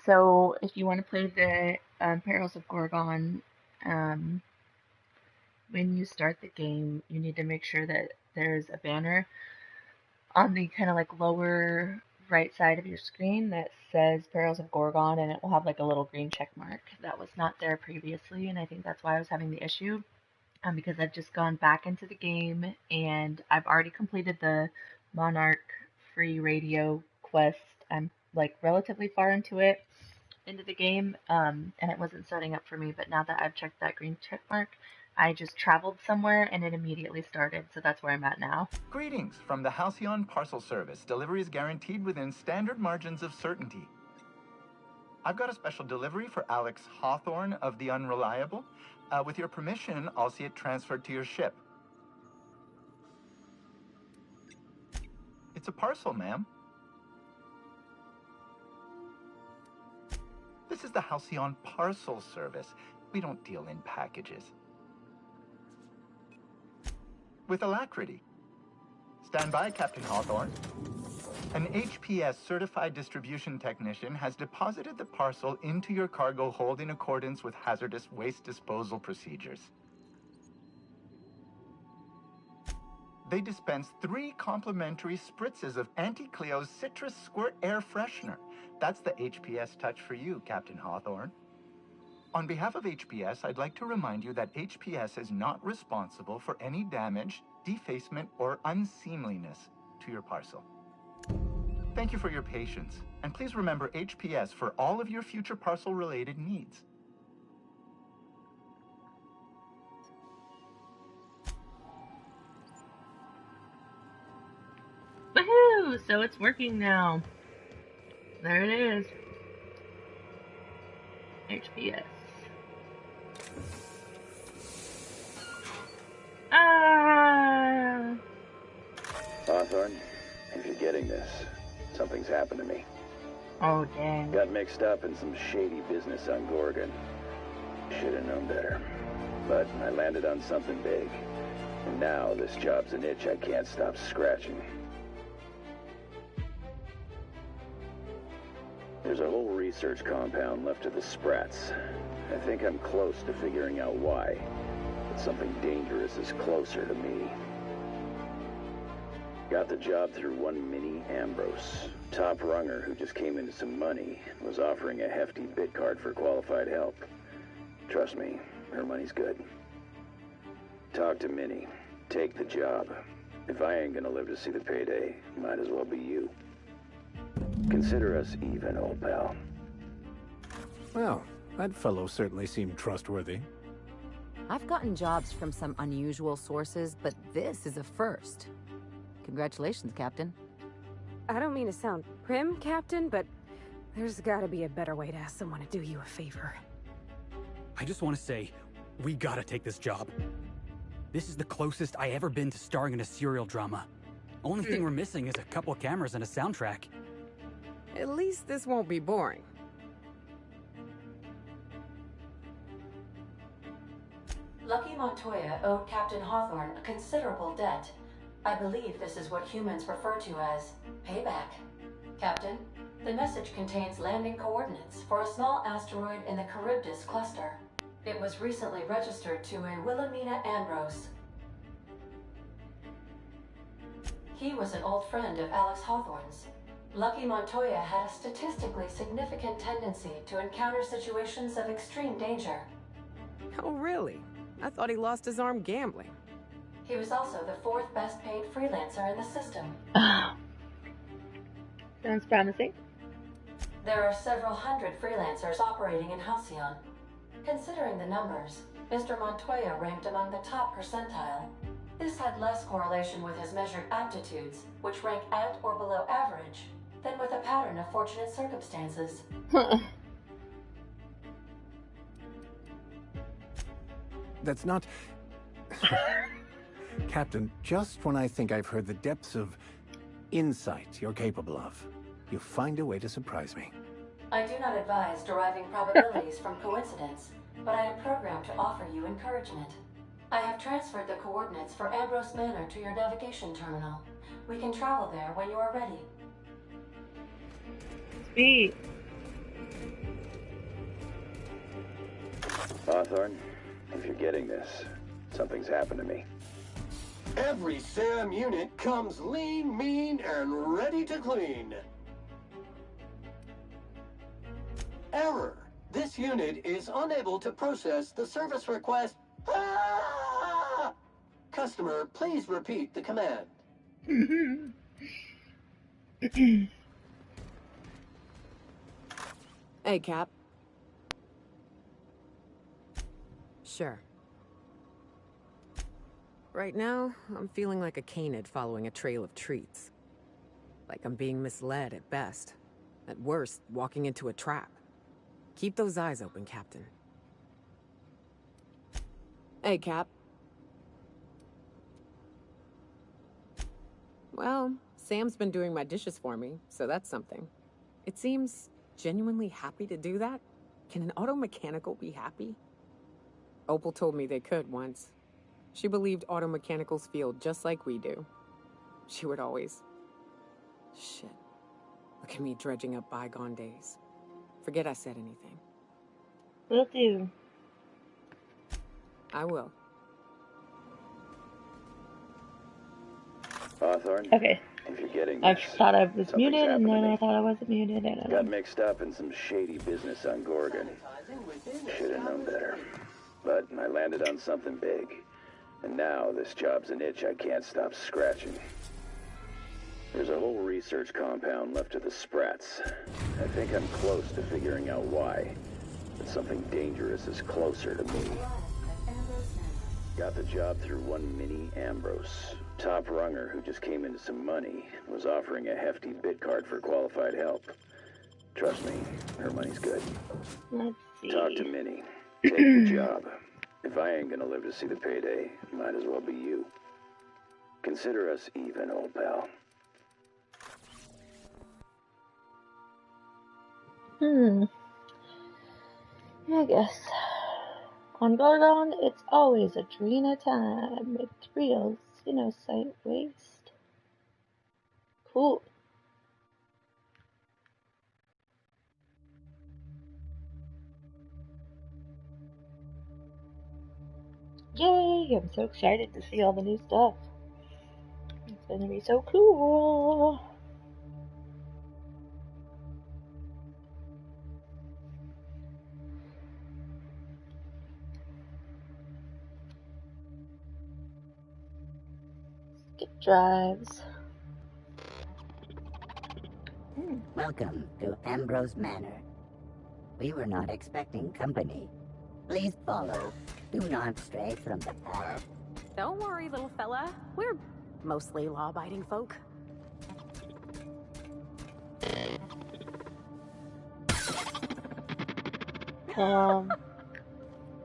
So if you want to play the Perils of Gorgon, um, when you start the game, you need to make sure that there's a banner on the kind of like lower right side of your screen that says Perils of Gorgon, and it will have like a little green check mark. That was not there previously, and I think that's why I was having the issue. Because I've just gone back into the game and I've already completed the Monarch free radio quest. I'm like relatively far into the game, and it wasn't starting up for me. But now that I've checked that green check mark, I just traveled somewhere and it immediately started. So that's where I'm at now. Greetings from the Halcyon Parcel Service. Delivery is guaranteed within standard margins of certainty. I've got a special delivery for Alex Hawthorne of the Unreliable. With your permission, I'll see it transferred to your ship. It's a parcel, ma'am. This is the Halcyon Parcel Service. We don't deal in packages. With alacrity. Stand by, Captain Hawthorne. An HPS certified distribution technician has deposited the parcel into your cargo hold in accordance with hazardous waste disposal procedures. They dispense 3 complimentary spritzes of Anti-Cleo's Citrus Squirt Air Freshener. That's the HPS touch for you, Captain Hawthorne. On behalf of HPS, I'd like to remind you that HPS is not responsible for any damage, defacement, or unseemliness to your parcel. Thank you for your patience, and please remember HPS for all of your future parcel-related needs. Woohoo! So it's working now. There it is. HPS. Ah! Hawthorne, if you're getting this, something's happened to me. Oh, dang. Got mixed up in some shady business on Gorgon. Should have known better. But I landed on something big. And now this job's an itch I can't stop scratching. There's a whole research compound left of the Sprats. I think I'm close to figuring out why. But something dangerous is closer to me. Got the job through one Minnie Ambrose. Top runger who just came into some money, was offering a hefty bid card for qualified help. Trust me, her money's good. Talk to Minnie. Take the job. If I ain't gonna live to see the payday, might as well be you. Consider us even, old pal. Well, that fellow certainly seemed trustworthy. I've gotten jobs from some unusual sources, but this is a first. Congratulations, Captain. I don't mean to sound prim, Captain, but there's gotta be a better way to ask someone to do you a favor. I just want to say, we gotta take this job. This is the closest I ever been to starring in a serial drama. Only thing we're missing is a couple of cameras and a soundtrack. At least this won't be boring. Lucky Montoya owed Captain Hawthorne a considerable debt. I believe this is what humans refer to as payback. Captain, the message contains landing coordinates for a small asteroid in the Charybdis cluster. It was recently registered to a Wilhelmina Ambrose. He was an old friend of Alex Hawthorne's. Lucky Montoya had a statistically significant tendency to encounter situations of extreme danger. Oh, really? I thought he lost his arm gambling. He was also the 4th best paid freelancer in the system. Sounds promising. There are several hundred freelancers operating in Halcyon. Considering the numbers, Mr. Montoya ranked among the top percentile. This had less correlation with his measured aptitudes, which rank at or below average, than with a pattern of fortunate circumstances. That's not... Captain, just when I think I've heard the depths of insight you're capable of, you find a way to surprise me. I do not advise deriving probabilities from coincidence, but I am programmed to offer you encouragement. I have transferred the coordinates for Ambrose Manor to your navigation terminal. We can travel there when you are ready. Sweet. Hawthorne, if you're getting this, something's happened to me. Every SAM unit comes lean, mean, and ready to clean. Error. This unit is unable to process the service request. Ah! Customer, please repeat the command. Hey, Cap. Sure. Right now, I'm feeling like a canid following a trail of treats. Like I'm being misled at best. At worst, walking into a trap. Keep those eyes open, Captain. Hey, Cap. Well, Sam's been doing my dishes for me, so that's something. It seems genuinely happy to do that. Can an auto mechanical be happy? Opal told me they could once. She believed auto mechanicals feel just like we do. She would always... Shit. Look at me dredging up bygone days. Forget I said anything. Will do. I will. Hawthorne, Okay. if you're getting I this, thought I was something's muted, and happened to then me. I thought I wasn't muted. I don't Got know. mixed up in some shady business on Gorgon. Should have known better. But I landed on something big. And now this job's an itch I can't stop scratching. There's a whole research compound left of the Sprats. I think I'm close to figuring out why. But something dangerous is closer to me. Got the job through one Minnie Ambrose. Top runger who just came into some money was offering a hefty bid card for qualified help. Trust me, her money's good. Let's see. Talk to Minnie. Take the job. If I ain't gonna live to see the payday, might as well be you. Consider us even, old pal. I guess. On Gorgon, it's always a Drina time. It's real, sight waste. Cool. Yay! I'm so excited to see all the new stuff. It's gonna be so cool. Skip drives. Welcome to Ambrose Manor. We were not expecting company. Please follow. Do not stray from the path. Don't worry, little fella. We're mostly law-abiding folk. Oh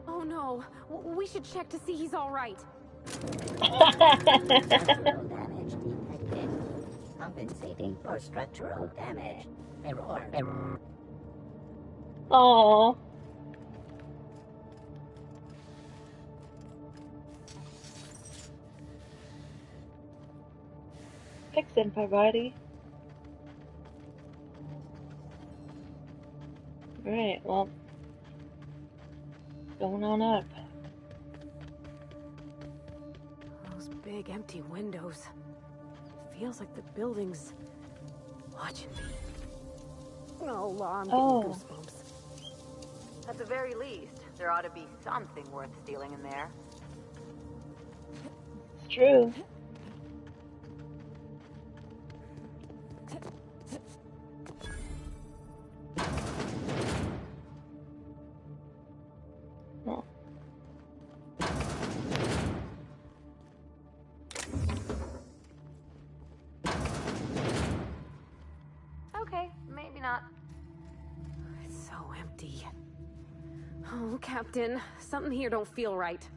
no, we should check to see he's all right. Structural damage detected. Compensating for structural damage. Error. Oh. Fix info, buddy. Alright, well, going on up. Those big empty windows. It feels like the building's watching me. Oh, Law, I'm getting goosebumps. At the very least, there ought to be something worth stealing in there. It's true. Oh. Okay, maybe not. It's so empty. Oh, Captain, something here don't feel right.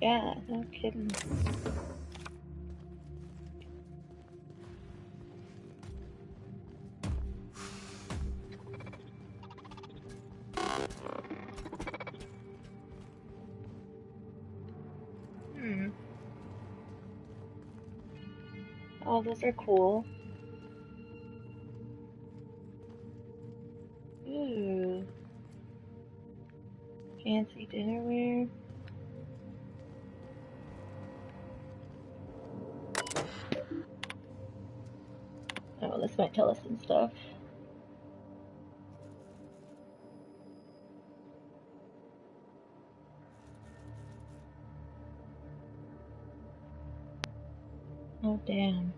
Yeah, no kidding. Oh, those are cool. Ooh. Fancy dinnerware. Oh, this might tell us some stuff. Oh, damn.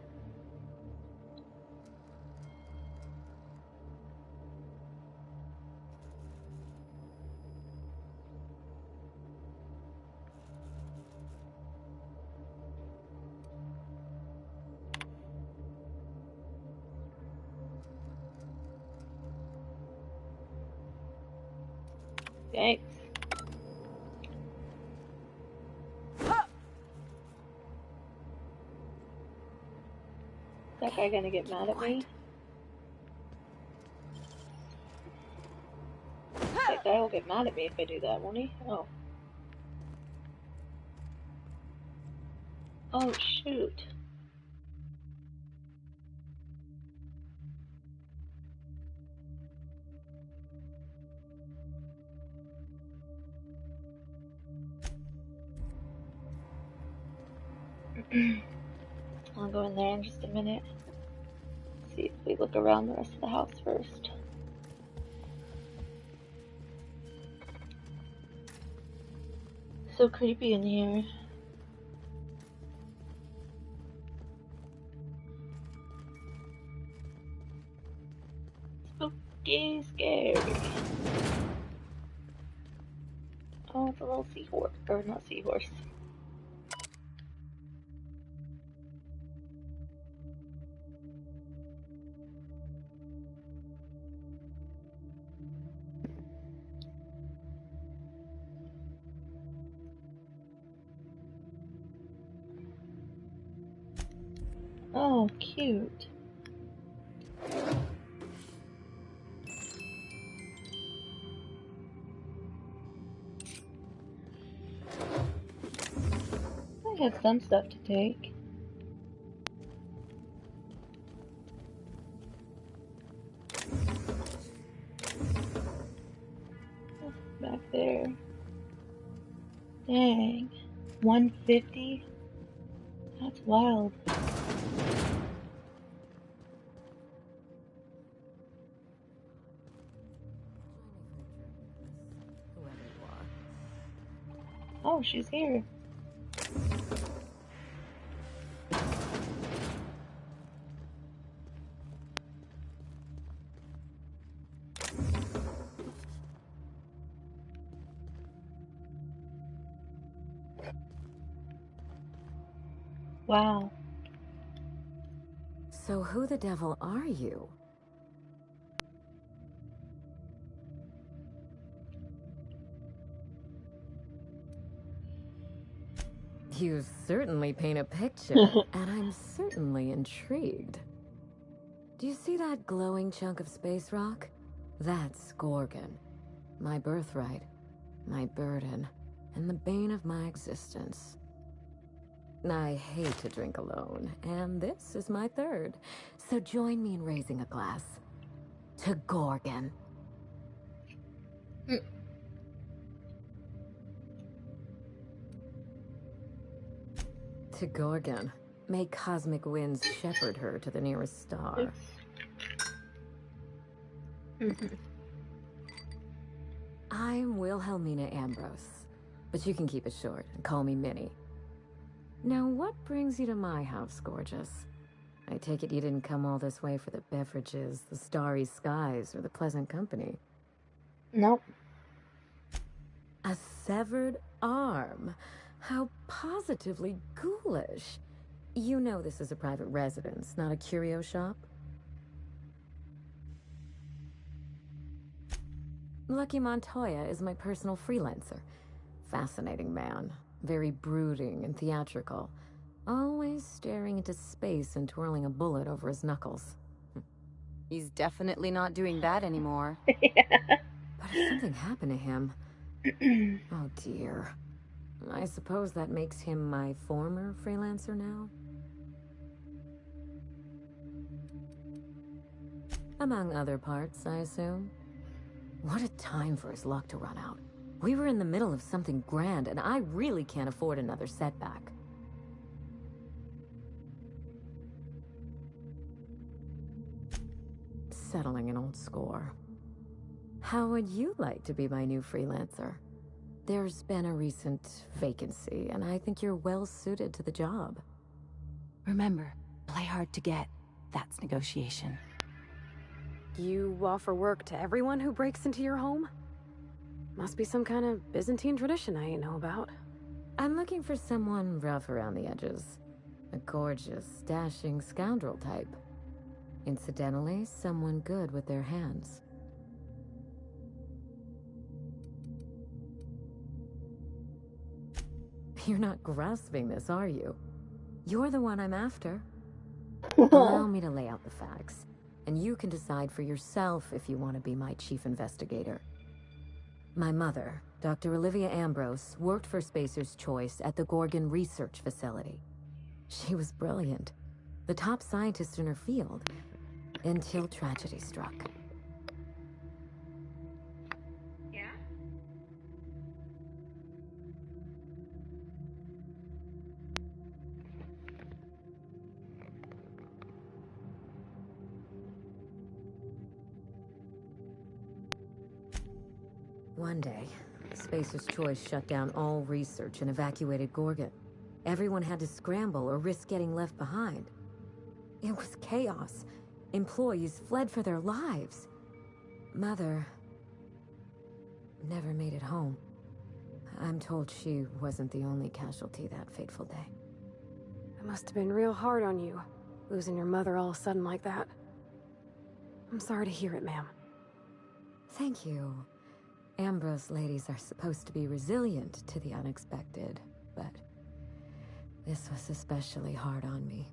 Thanks. Is that guy gonna get mad at me? That guy will get mad at me if I do that, won't he? Oh. Oh, shoot. I'll go in there in just a minute. See if we look around the rest of the house first. So creepy in here. Spooky, scary. Oh, it's a little seahorse. Or not seahorse. Oh, cute. I have some stuff to take. Back there. Dang. 150? That's wild. Oh, she's here. Wow. So who the devil are you? You certainly paint a picture, and I'm certainly intrigued. Do you see that glowing chunk of space rock? That's Gorgon. My birthright, my burden, and the bane of my existence. I hate to drink alone, and this is my third. So join me in raising a glass. To Gorgon. To Gorgon. May cosmic winds shepherd her to the nearest star. I'm Wilhelmina Ambrose, but you can keep it short and call me Minnie. Now, what brings you to my house, gorgeous? I take it you didn't come all this way for the beverages, the starry skies, or the pleasant company. Nope. A severed arm? How positively ghoulish. You know this is a private residence, not a curio shop? Lucky Montoya is my personal freelancer. Fascinating man. Very brooding and theatrical. Always staring into space and twirling a bullet over his knuckles. He's definitely not doing that anymore. But if something happened to him... Oh dear. I suppose that makes him my former freelancer now? Among other parts, I assume. What a time for his luck to run out. We were in the middle of something grand, and I really can't afford another setback. Settling an old score. How would you like to be my new freelancer? There's been a recent vacancy, and I think you're well suited to the job. Remember, play hard to get. That's negotiation. You offer work to everyone who breaks into your home? Must be some kind of Byzantine tradition I ain't know about. I'm looking for someone rough around the edges. A gorgeous, dashing scoundrel type. Incidentally, someone good with their hands. You're not grasping this, are you? You're the one I'm after. Allow me to lay out the facts, and you can decide for yourself if you want to be my chief investigator. My mother, Dr. Olivia Ambrose, worked for Spacer's Choice at the Gorgon Research Facility. She was brilliant, the top scientist in her field, until tragedy struck. Yeah? One day, Spacer's Choice shut down all research and evacuated Gorgon. Everyone had to scramble or risk getting left behind. It was chaos. Employees fled for their lives. Mother never made it home. I'm told she wasn't the only casualty that fateful day. It must have been real hard on you, losing your mother all of a sudden like that. I'm sorry to hear it, ma'am. Thank you. Ambrose ladies are supposed to be resilient to the unexpected, but this was especially hard on me.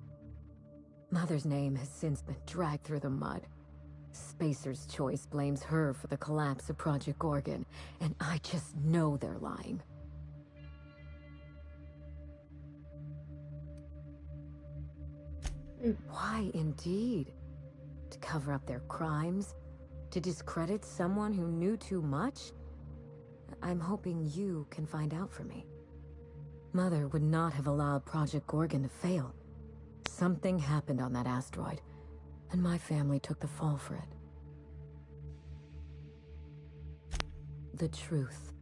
Mother's name has since been dragged through the mud. Spacer's Choice blames her for the collapse of Project Gorgon, and I just know they're lying. Why, indeed? To cover up their crimes? To discredit someone who knew too much? I'm hoping you can find out for me. Mother would not have allowed Project Gorgon to fail. Something happened on that asteroid, and my family took the fall for it. The truth.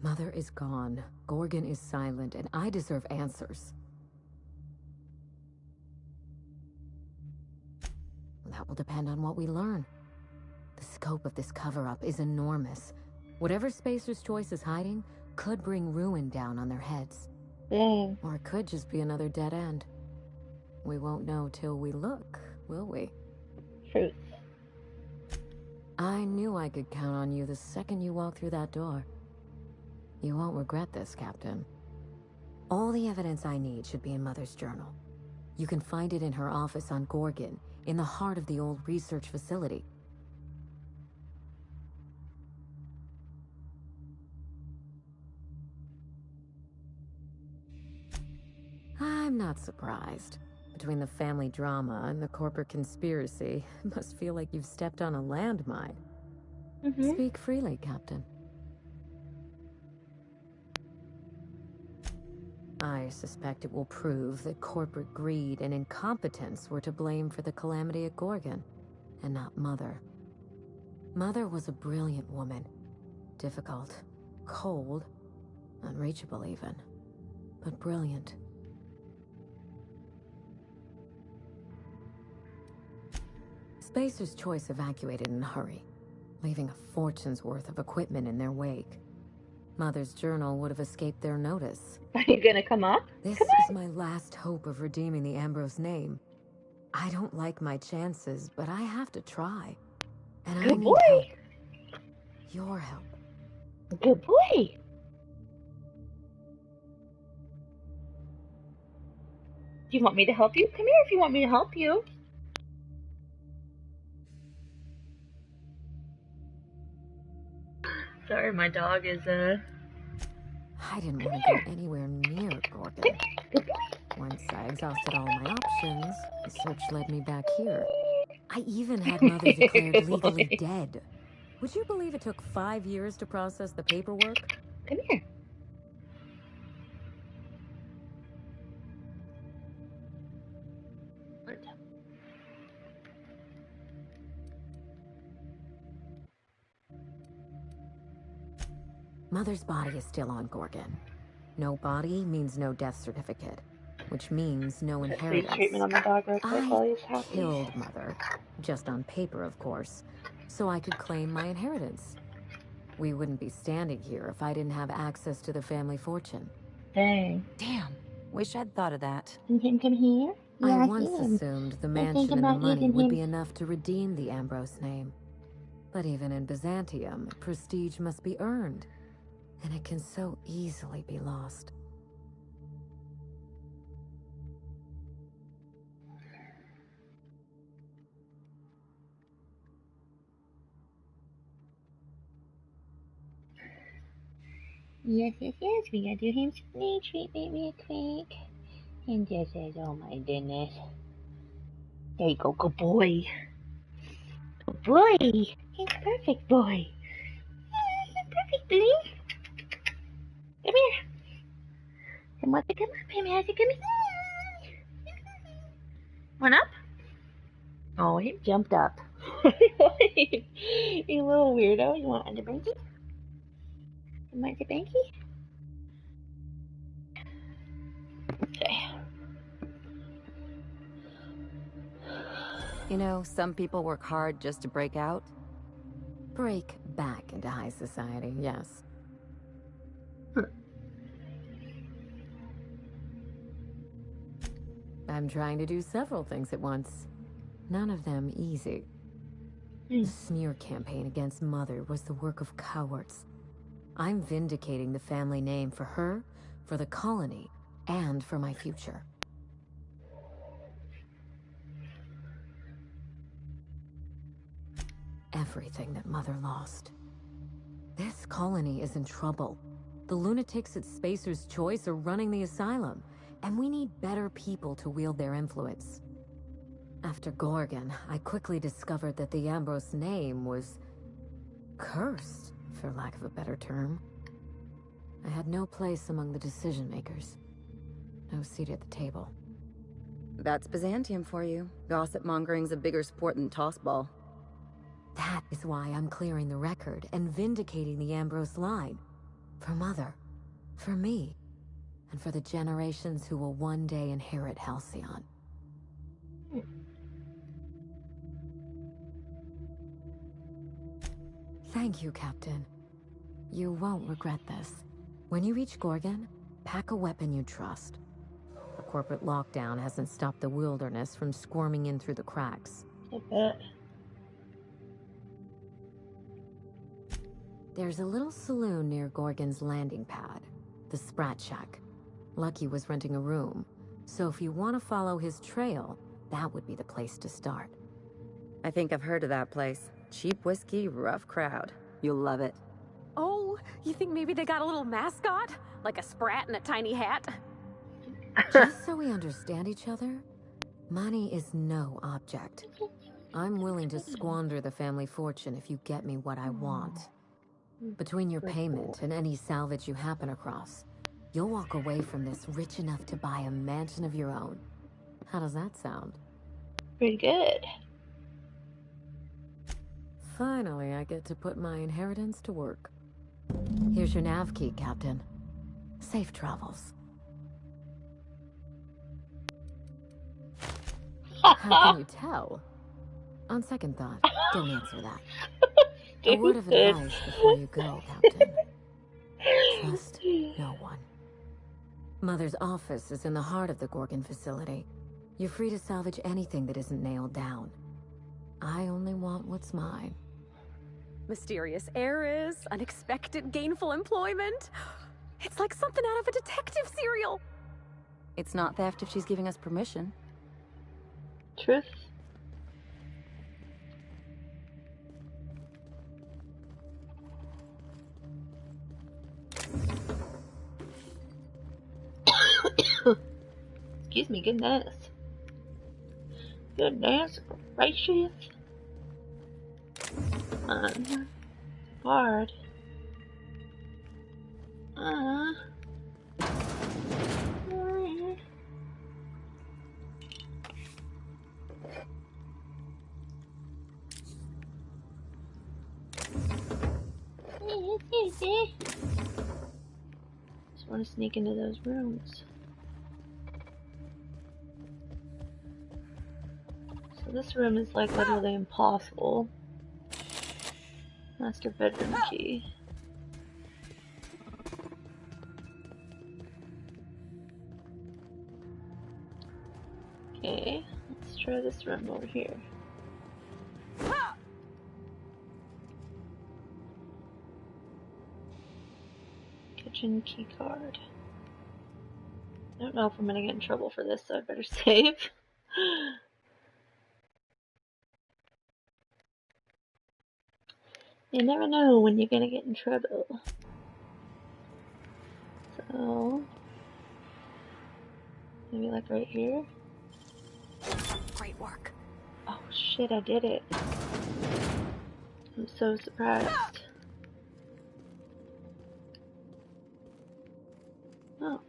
Mother is gone, Gorgon is silent, and I deserve answers. That will depend on what we learn. The scope of this cover-up is enormous. Whatever Spacer's Choice is hiding could bring ruin down on their heads. Or it could just be another dead end. We won't know till we look, will we? Truth. I knew I could count on you the second you walked through that door. You won't regret this, Captain. All the evidence I need should be in Mother's journal. You can find it in her office on Gorgon, in the heart of the old research facility. I'm not surprised. Between the family drama and the corporate conspiracy, it must feel like you've stepped on a landmine. Speak freely, Captain. I suspect it will prove that corporate greed and incompetence were to blame for the calamity at Gorgon, and not Mother. Mother was a brilliant woman. Difficult, cold, unreachable even, but brilliant. Spacer's Choice evacuated in a hurry, leaving a fortune's worth of equipment in their wake. Mother's journal would have escaped their notice. Are you gonna come up? This is my last hope of redeeming the Ambrose name. I don't like my chances, but I have to try. And I need help. Your help. Good boy. Do you want me to help you? Come here if you want me to help you. Sorry, my dog is, I didn't want to go anywhere near Gorgon. Once I exhausted all my options, the search led me back here. I even had Mother declared legally dead. Would you believe it took 5 years to process the paperwork? Come here. Mother's body is still on Gorgon. No body means no death certificate, which means no inheritance. Treatment on the dog real quick while he's happy. I killed Mother, just on paper, of course, so I could claim my inheritance. We wouldn't be standing here if I didn't have access to the family fortune. Dang. Damn. Wish I'd thought of that. You can come here? I once assumed the mansion and the money would be enough to redeem the Ambrose name. But even in Byzantium, prestige must be earned, and it can so easily be lost. Yes, we gotta do him some knee treatment real quick. And just says, oh my goodness. There you go, good boy. Good boy. He's perfect boy. Perfect boy. Come here. Come on, come up, come here, come here. One up? Oh, he jumped up. You little weirdo. You want under banky? You want under banky? Okay. You know, some people work hard just to break out. Break back into high society, yes. I'm trying to do several things at once. None of them easy. The smear campaign against Mother was the work of cowards. I'm vindicating the family name for her, for the colony, and for my future. Everything that Mother lost. This colony is in trouble. The lunatics at Spacer's Choice are running the asylum, and we need better people to wield their influence. After Gorgon, I quickly discovered that the Ambrose name was cursed, for lack of a better term. I had no place among the decision makers. No seat at the table. That's Byzantium for you. Gossip mongering's a bigger sport than tossball. That is why I'm clearing the record and vindicating the Ambrose line. For Mother, for me, and for the generations who will one day inherit Halcyon. Thank you, Captain. You won't regret this. When you reach Gorgon, pack a weapon you trust. The corporate lockdown hasn't stopped the wilderness from squirming in through the cracks. I bet. There's a little saloon near Gorgon's landing pad, the Sprat Shack. Lucky was renting a room, so if you want to follow his trail, that would be the place to start. I think I've heard of that place. Cheap whiskey, rough crowd. You'll love it. Oh, you think maybe they got a little mascot? Like a sprat in a tiny hat? Just so we understand each other, money is no object. I'm willing to squander the family fortune if you get me what I want. Between your payment and any salvage you happen across, you'll walk away from this rich enough to buy a mansion of your own. How does that sound? Pretty good. Finally, I get to put my inheritance to work. Here's your nav key, Captain. Safe travels. How can you tell? On second thought, don't answer that. A word of advice before you go, Captain. Trust no one. Mother's office is in the heart of the Gorgon facility. You're free to salvage anything that isn't nailed down. I only want what's mine. Mysterious heiress, unexpected gainful employment. It's like something out of a detective serial. It's not theft if she's giving us permission. Truth. Excuse me, goodness. Goodness gracious. hard. Just want to sneak into those rooms. So this room is like literally impossible. Master bedroom key. Okay, let's try this room over here. Kitchen key card. I don't know if I'm gonna get in trouble for this, so I better save. You never know when you're gonna get in trouble. So, maybe like right here? Great work. Oh shit, I did it. I'm so surprised. Oh.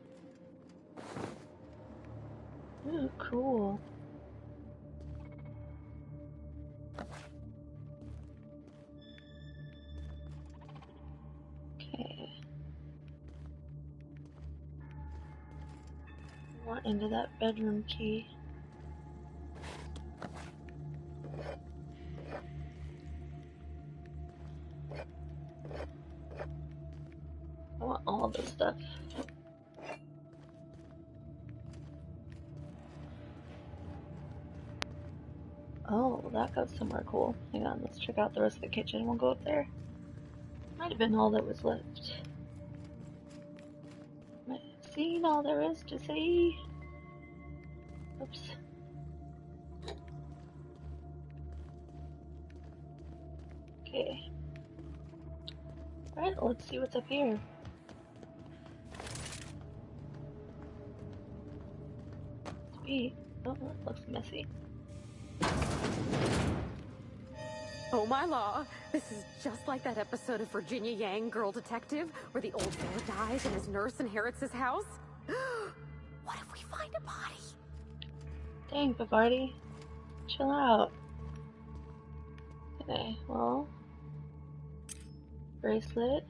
Ooh, cool. Okay. I want into that bedroom key. I want all this stuff. Oh, that goes somewhere cool. Hang on, let's check out the rest of the kitchen. We'll go up there. Might have been all that was left. Might have seen all there is to see. Oops. Okay. Alright, let's see what's up here. Sweet. Oh, that looks messy. Oh my law, this is just like that episode of Virginia Yang, Girl Detective, where the old fellow dies and his nurse inherits his house. What if we find a body? Dang, Bavardi. Chill out. Okay, well. Bracelet.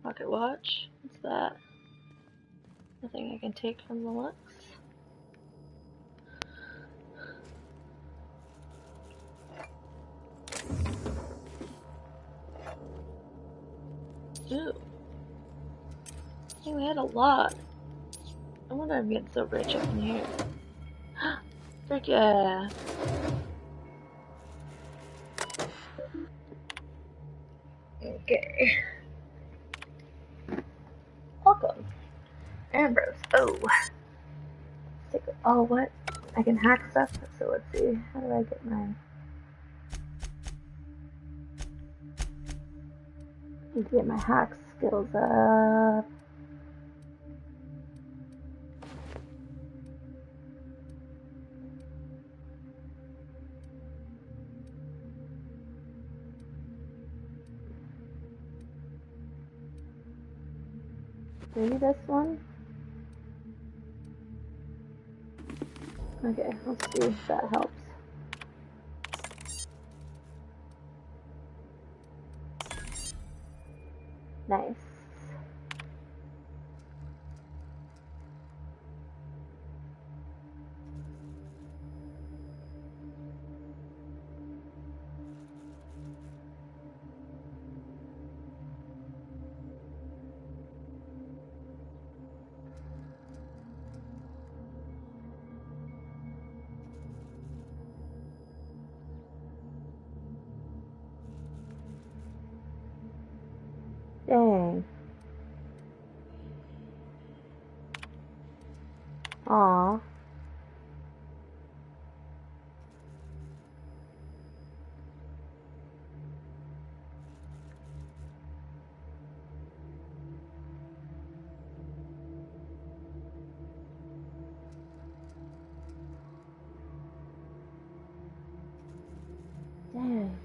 Pocket watch. What's that? Nothing I can take from the looks. Ooh. Hey, we had a lot. I wonder if I'm getting so rich up in here. Frick yeah. Okay. Welcome. Ambrose. Oh. Oh, what? I can hack stuff? So let's see. How do I get my... I need to get my hack skills up. Maybe this one? Okay, let's see if that helps. Nice. Dang. Aw. Dang.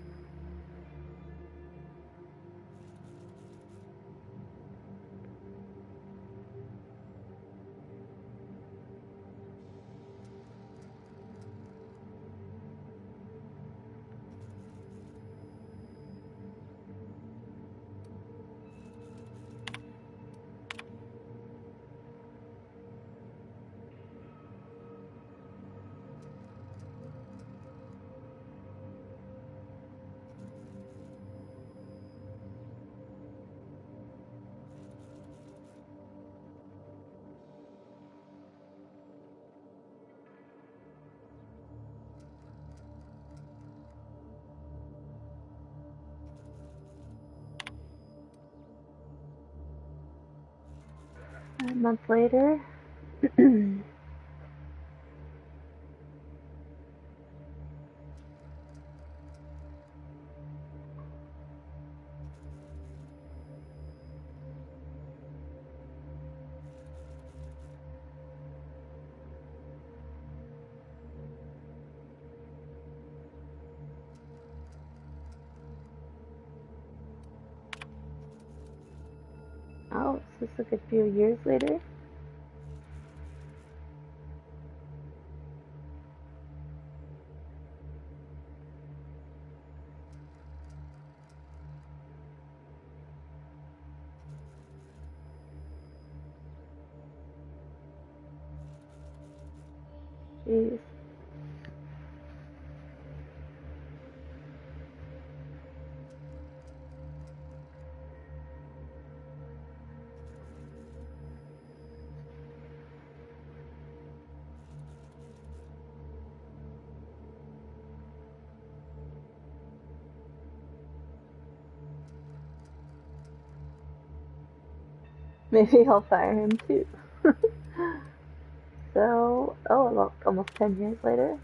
A month later. Oh, is this a good few years later? Jeez. Maybe I'll fire him too. So, oh, look, almost 10 years later.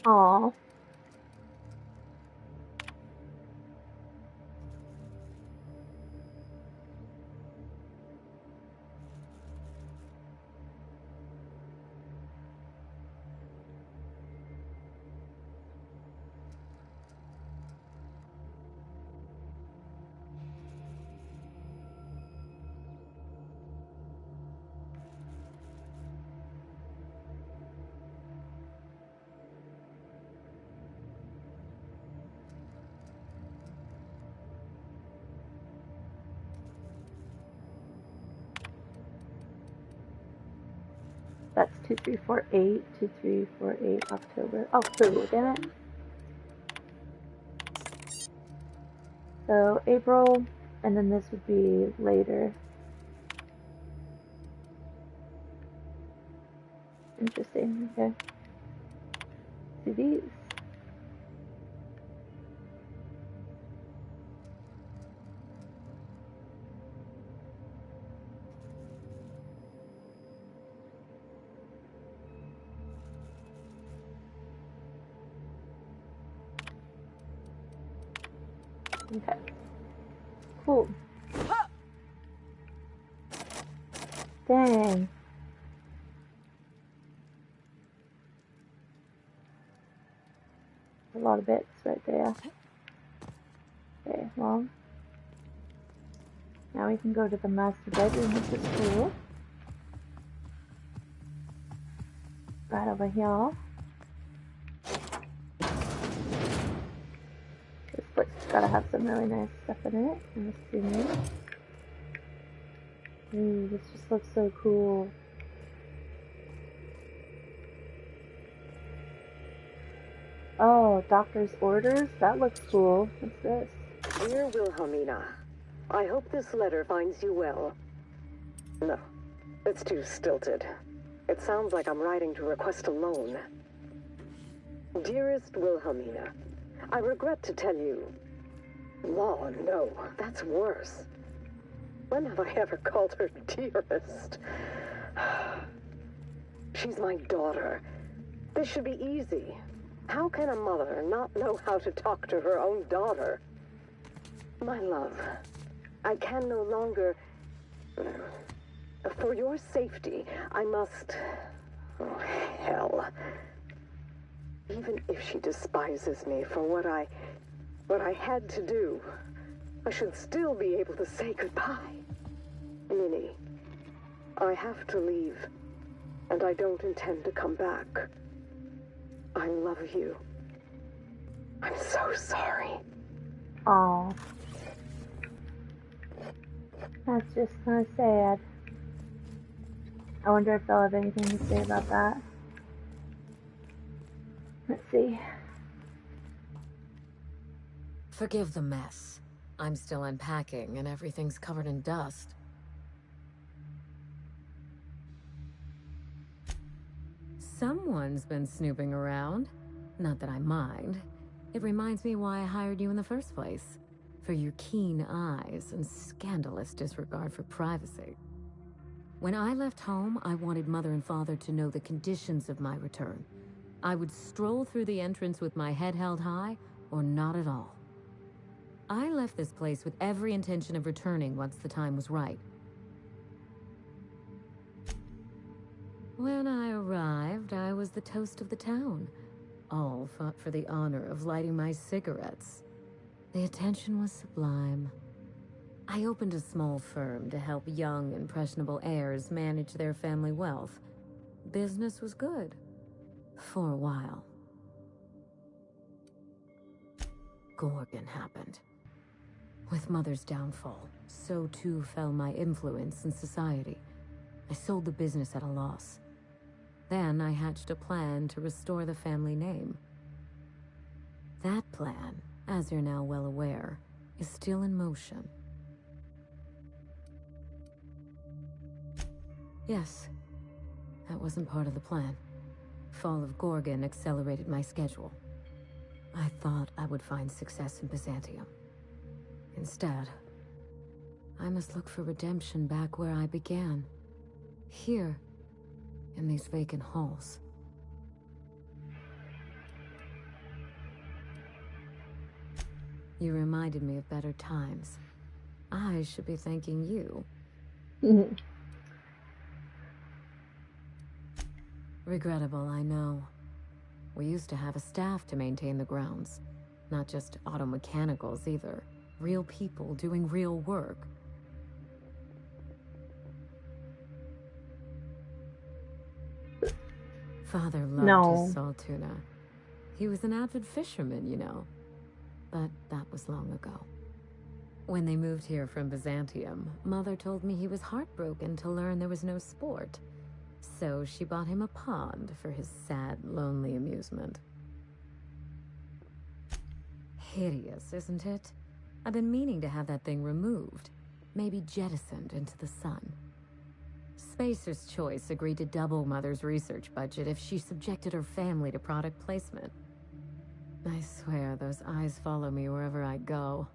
Aww. That's 2348, 2348 October. Oh, cool, damn it. So April, and then this would be later. Interesting, okay. See these. Okay. Cool. Dang. A lot of bits right there. Okay, well. Now we can go to the master bedroom, which is cool. Right over here. This place has gotta have some really nice stuff in it, I'm assuming. Ooh, this just looks so cool. Oh, doctor's orders? That looks cool. What's this? Dear Wilhelmina, I hope this letter finds you well. No, it's too stilted. It sounds like I'm writing to request a loan. Dearest Wilhelmina, I regret to tell you... Law, no, that's worse. When have I ever called her dearest? She's my daughter. This should be easy. How can a mother not know how to talk to her own daughter? My love, I can no longer... For your safety, I must... Oh, hell. Even if she despises me for what I had to do, I should still be able to say goodbye. Minnie, I have to leave, and I don't intend to come back. I love you. I'm so sorry. Oh, that's just kind of sad. I wonder if they'll have anything to say about that. Let's see. Forgive the mess. I'm still unpacking and everything's covered in dust. Someone's been snooping around. Not that I mind. It reminds me why I hired you in the first place. For your keen eyes and scandalous disregard for privacy. When I left home, I wanted Mother and Father to know the conditions of my return. I would stroll through the entrance with my head held high, or not at all. I left this place with every intention of returning once the time was right. When I arrived, I was the toast of the town. All fought for the honor of lighting my cigarettes. The attention was sublime. I opened a small firm to help young, impressionable heirs manage their family wealth. Business was good. For a while. Gorgon happened. With Mother's downfall, so too fell my influence in society. I sold the business at a loss. Then I hatched a plan to restore the family name. That plan, as you're now well aware, is still in motion. Yes, that wasn't part of the plan. Fall of Gorgon accelerated my schedule. I thought I would find success in Byzantium. Instead, I must look for redemption back where I began. Here, in these vacant halls. You reminded me of better times. I should be thanking you. Regrettable, I know. We used to have a staff to maintain the grounds. Not just auto mechanicals either. Real people doing real work. Father loved his salt tuna. He was an avid fisherman, you know. But that was long ago. When they moved here from Byzantium, Mother told me he was heartbroken to learn there was no sport. So she bought him a pond for his sad, lonely amusement. Hideous, isn't it? I've been meaning to have that thing removed. Maybe jettisoned into the sun. Spacer's Choice agreed to double Mother's research budget if she subjected her family to product placement. I swear those eyes follow me wherever I go.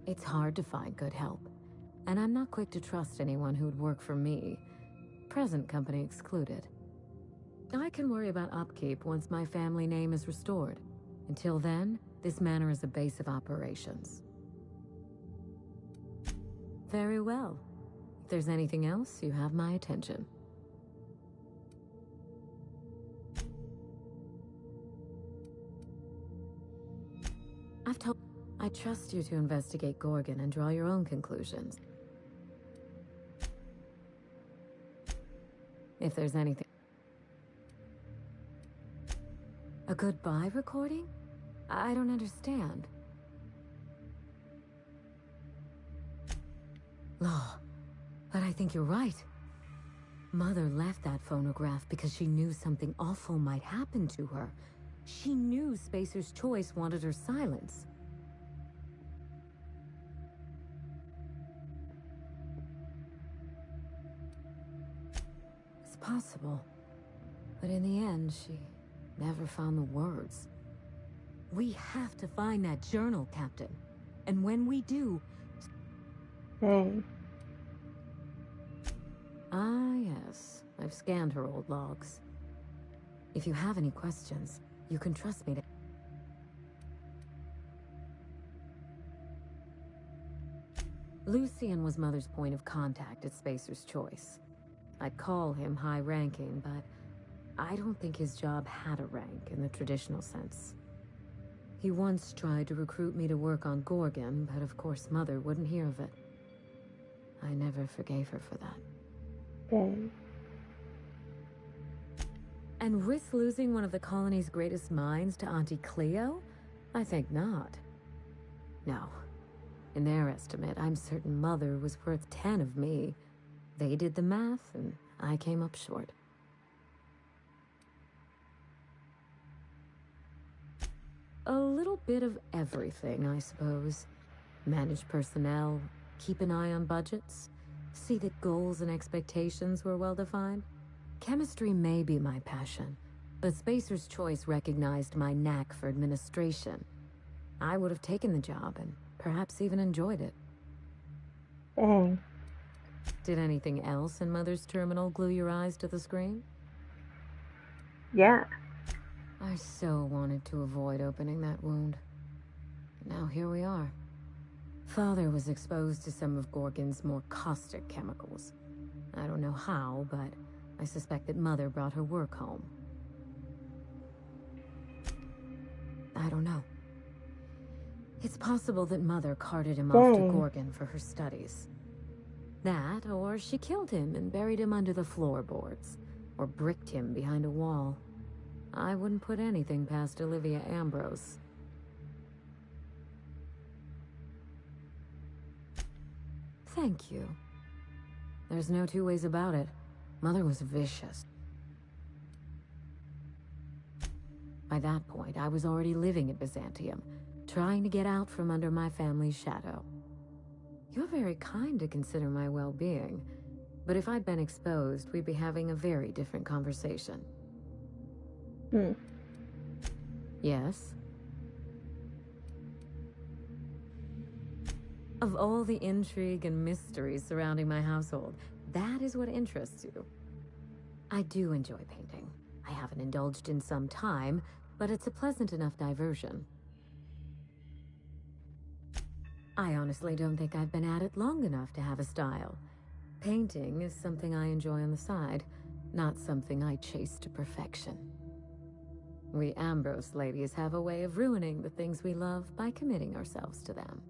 It's hard to find good help, and I'm not quick to trust anyone who'd work for me, present company excluded. I can worry about upkeep once my family name is restored. Until then, this manor is a base of operations. Very well. If there's anything else, you have my attention. I trust you to investigate Gorgon and draw your own conclusions. If there's anything... A goodbye recording? I don't understand. Law, but I think you're right. Mother left that phonograph because she knew something awful might happen to her. She knew Spacer's Choice wanted her silence. It's possible, but in the end, she never found the words. We have to find that journal, Captain. And when we do... Hey. Ah, yes. I've scanned her old logs. If you have any questions, you can trust me to... Lucian was Mother's point of contact at Spacer's Choice. I'd call him high-ranking, but I don't think his job had a rank in the traditional sense. He once tried to recruit me to work on Gorgon, but of course Mother wouldn't hear of it. I never forgave her for that. Dang. And risk losing one of the colony's greatest minds to Auntie Cleo? I think not. No. In their estimate, I'm certain Mother was worth 10 of me. They did the math, and I came up short. A little bit of everything, I suppose. Manage personnel, keep an eye on budgets, see that goals and expectations were well defined. Chemistry may be my passion, but Spacer's Choice recognized my knack for administration. I would have taken the job and perhaps even enjoyed it. Dang. Did anything else in Mother's terminal glue your eyes to the screen? Yeah. I so wanted to avoid opening that wound. Now here we are. Father was exposed to some of Gorgon's more caustic chemicals. I don't know how, but I suspect that Mother brought her work home. I don't know. It's possible that Mother carted him off to Gorgon for her studies. That, or she killed him and buried him under the floorboards, or bricked him behind a wall. I wouldn't put anything past Olivia Ambrose. Thank you. There's no two ways about it. Mother was vicious. By that point, I was already living in Byzantium, trying to get out from under my family's shadow. You're very kind to consider my well-being, but if I'd been exposed, we'd be having a very different conversation. Yes? Of all the intrigue and mystery surrounding my household, that is what interests you. I do enjoy painting. I haven't indulged in some time, but it's a pleasant enough diversion. I honestly don't think I've been at it long enough to have a style. Painting is something I enjoy on the side, not something I chase to perfection. We Ambrose ladies have a way of ruining the things we love by committing ourselves to them.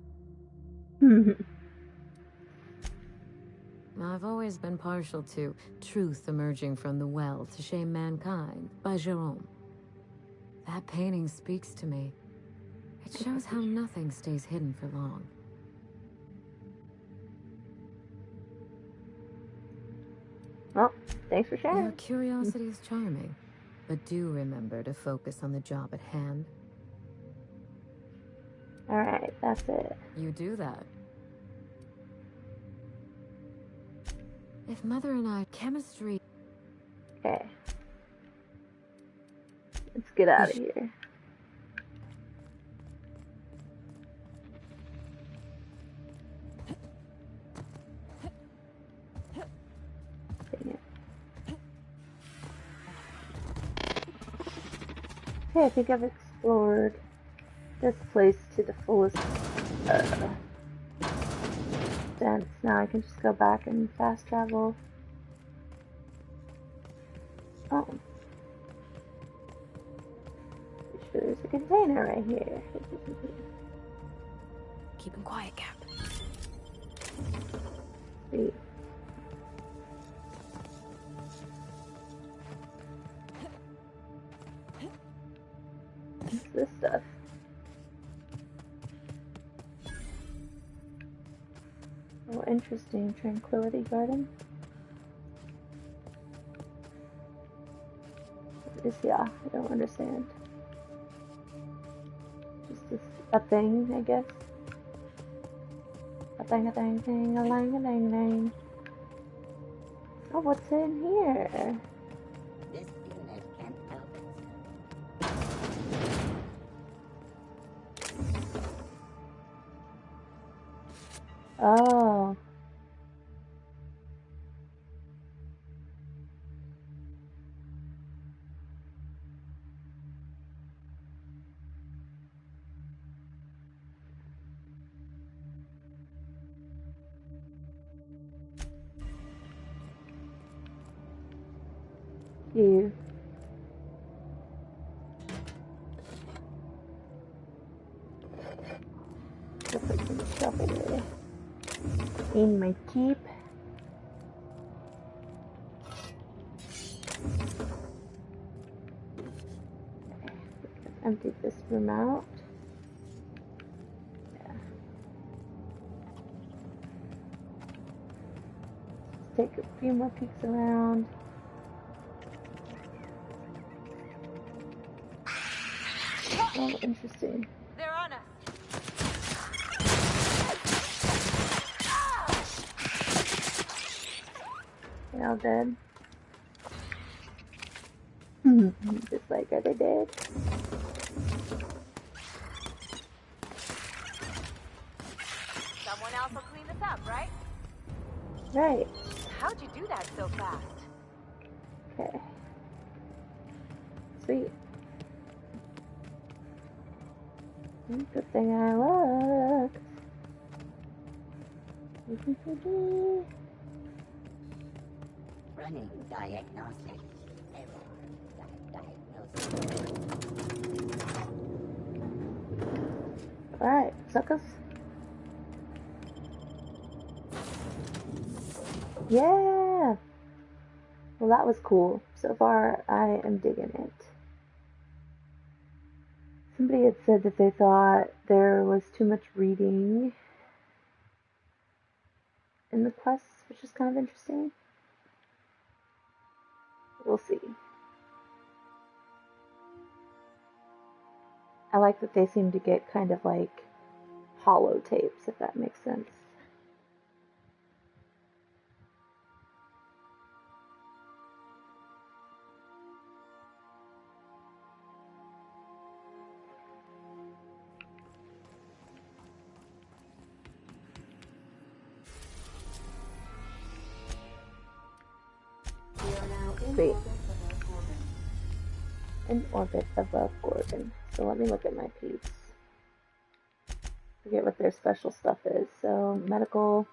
I've always been partial to Truth Emerging from the Well to Shame Mankind by Jerome. That painting speaks to me. It shows how nothing stays hidden for long. Well, thanks for sharing. Your curiosity is charming, but do remember to focus on the job at hand. Alright, that's it. You do that. If Mother and I chemistry... Okay. Let's get out of here. Okay, I think I've explored this place to the fullest extent. Now I can just go back and fast travel. Oh. Sure, there's a container right here. Keep him quiet, Cap. Sweet. What's this stuff? Oh, interesting. Tranquility Garden. Yeah, I don't understand. Just a thing, I guess. A thing, a lang, a lang. Oh, what's in here? This unit can't help it. Oh. You. In my keep. Empty this room out. Yeah. Let's take a few more peeks around. Oh, interesting. They're on us. They all dead. Just like, are they dead? Someone else will clean this up, right? Right. How'd you do that so fast? Okay. Sweet. Good thing I looked. Running diagnostics. Alright, suckers. Yeah! Well, that was cool. So far, I am digging it. Somebody had said that they thought there was too much reading in the quests, which is kind of interesting. We'll see. I like that they seem to get kind of like hollow tapes, if that makes sense. Sweet. In orbit above Gorgon. So let me look at my peeps. Forget what their special stuff is. So medical.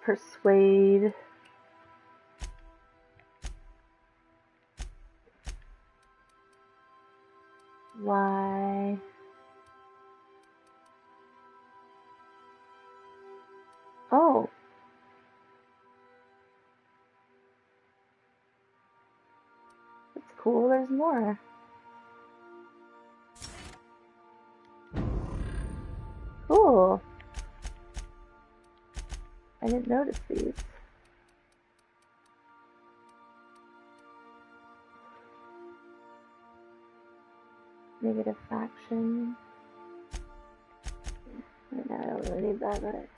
Persuade. Why? Oh. That's cool. There's more. Cool. I didn't notice these. Negative faction. Right now I don't really need that, but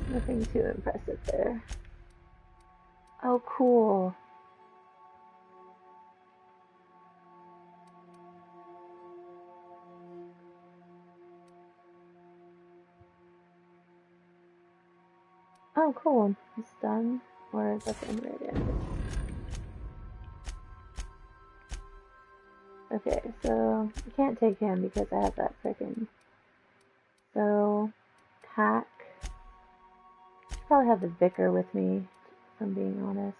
nothing too impressive there. Oh, cool. Oh, cool. It's done. Or is that the end of the damage? Okay, so I can't take him because I have that frickin'. So, hack. Should probably have the vicar with me, if I'm being honest.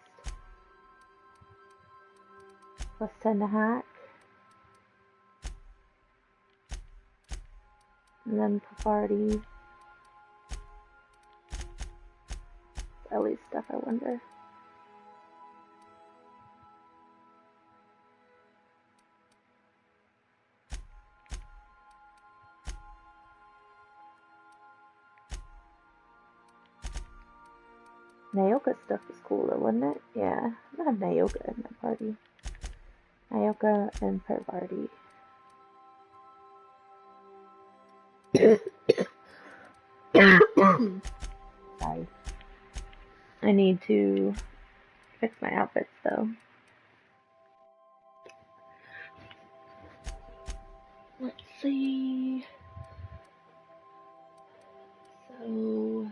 Plus 10 to hack. And then Pavardi. Ellie's stuff, I wonder. Naoka stuff is cooler, wouldn't it? Yeah, I'm gonna have Naoka in my party. Naoka and Pervardi. Sorry. I need to fix my outfits though. Let's see. So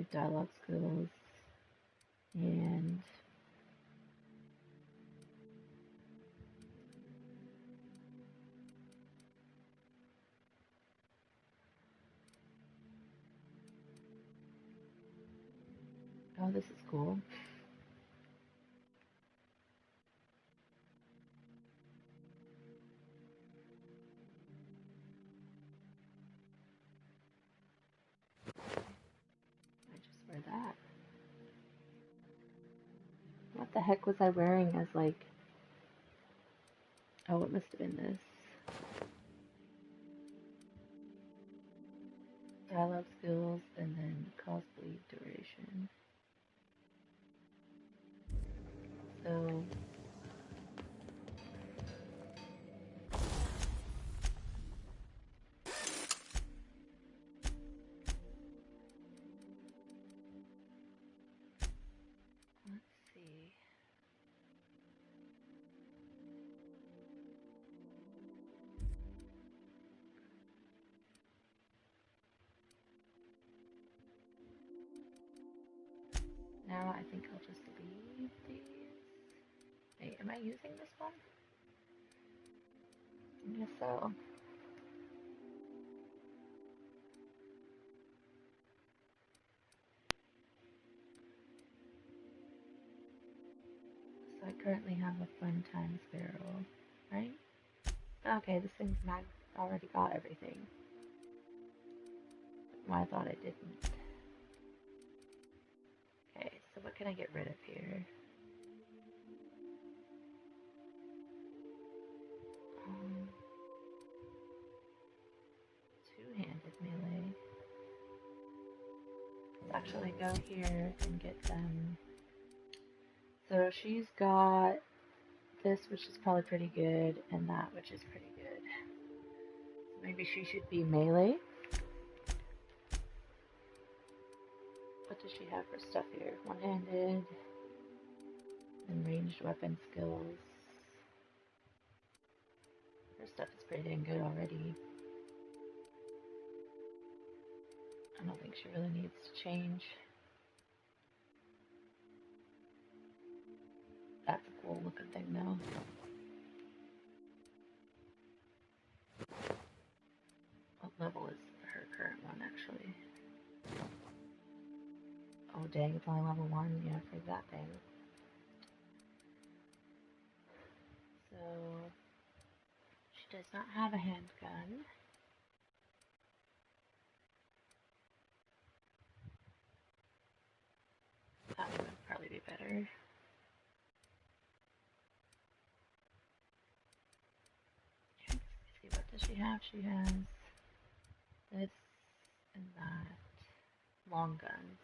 have dialogue skills and oh, this is cool. I just wear that. What the heck was I wearing as like, oh, it must have been this. Dialogue skills and then cause bleed duration. So let's see. Now I think I'll just leave these. Wait, am I using this one? I guess so. So I currently have a fun times barrel, right? Okay, this thing's already got everything. Well, I thought I didn't. Okay, so what can I get rid of here? Two-handed melee. Let's actually go here and get them. So she's got this, which is probably pretty good, and that, which is pretty good. So maybe she should be melee. What does she have for stuff here? One-handed and ranged weapon skills. Her stuff is pretty dang good already. I don't think she really needs to change. That's a cool looking thing though. What level is her current one actually? Oh dang, it's only level 1. Yeah, for that thing. So she does not have a handgun. That one would probably be better. Okay, let's see, what does she have? She has this and that. Long guns.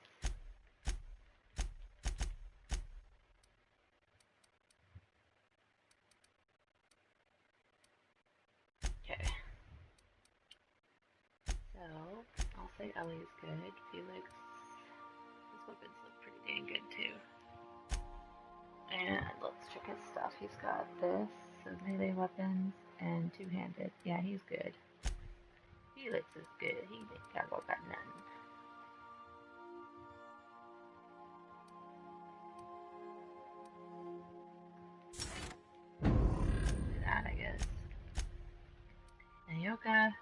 Okay. So, I'll say Ellie's good. Felix, his weapons look pretty dang good too. And let's check his stuff. He's got this, so melee weapons, and two-handed. Yeah, he's good. Felix is good. He ain't got nothing. Do that, I guess. Nayoka.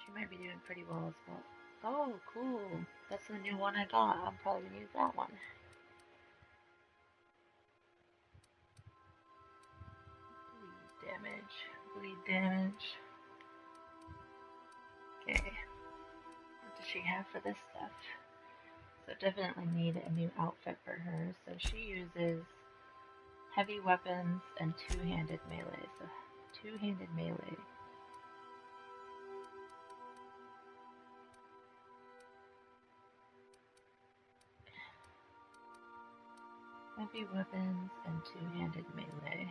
She might be doing pretty well as well. Oh, cool. That's the new one I got. I'm probably gonna use that one. Bleed damage. Bleed damage. Okay. What does she have for this stuff? So definitely need a new outfit for her. So she uses heavy weapons and two-handed melee. So two-handed melee. Heavy weapons and two-handed melee.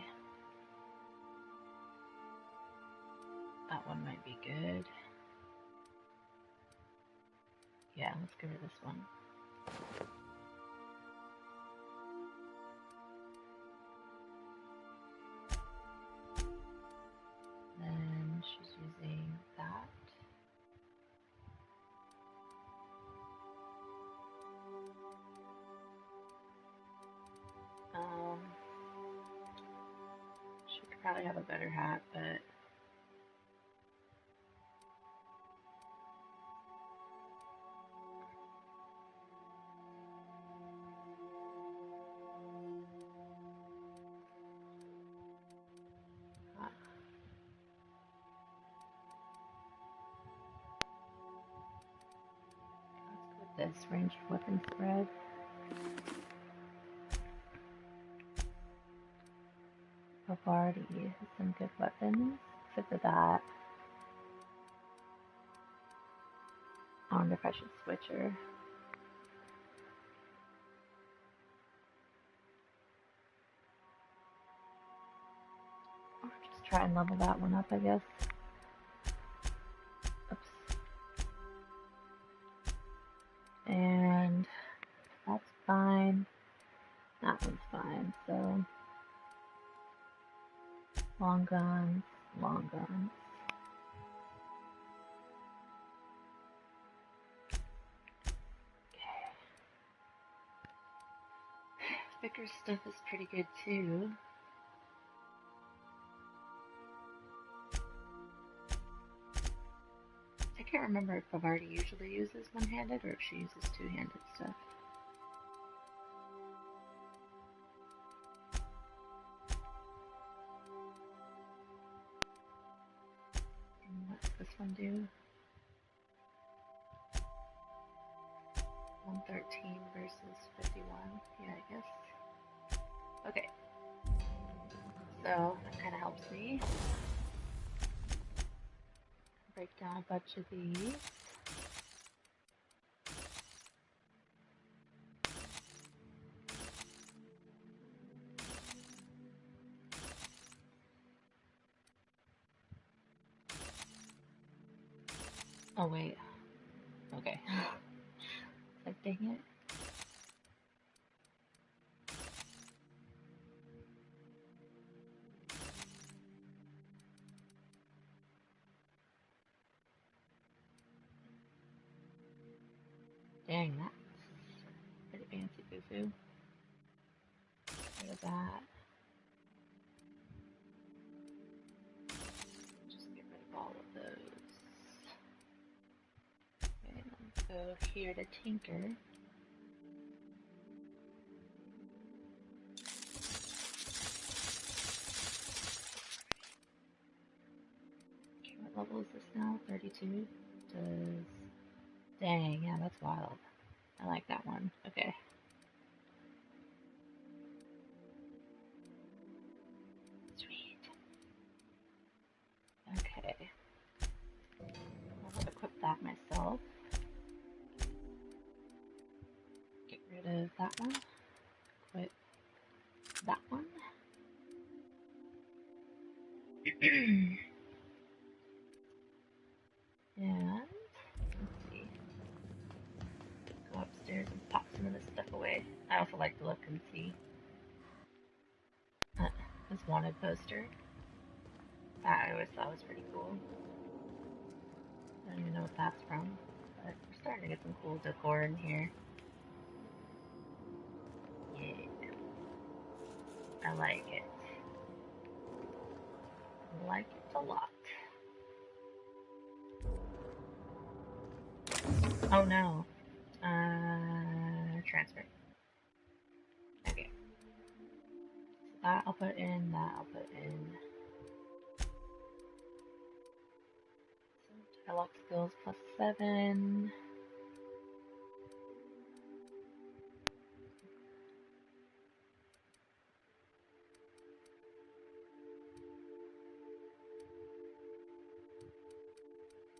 That one might be good. Yeah, let's give her this one. Then she's using that. probably have a better hat, but this ranged weapon spread. Bavardi has some good weapons, except for that. I wonder if I should switch her. Or just try and level that one up, I guess. Oops. And that's fine. That one's fine, so long guns, long guns. Okay. Vickers stuff is pretty good too. I can't remember if Bavardi usually uses one-handed or if she uses two-handed stuff. What's this one do? 113 versus 51. Yeah, I guess. Okay. So that kind of helps me break down a bunch of these. Oh wait. Okay. Like, dang it. Dang, that's pretty fancy foo-foo. Rid of that. Just get rid of all of those. Okay, let's go here to tinker. Okay, what level is this now? 32? Does... Dang, yeah, that's wild. I like that one. Okay. Sweet. Okay. I'll equip that myself. Get rid of that one. Equip that one. And let's see. Go upstairs and pop some of this stuff away. I also like to look and see. This wanted poster. That I always thought was pretty cool. I don't even know what that's from, but we're starting to get some cool decor in here. Yeah. I like it. I like it a lot. Oh no. Transfer. Okay. So that I'll put in, that I'll put in. So dialogue skills +7.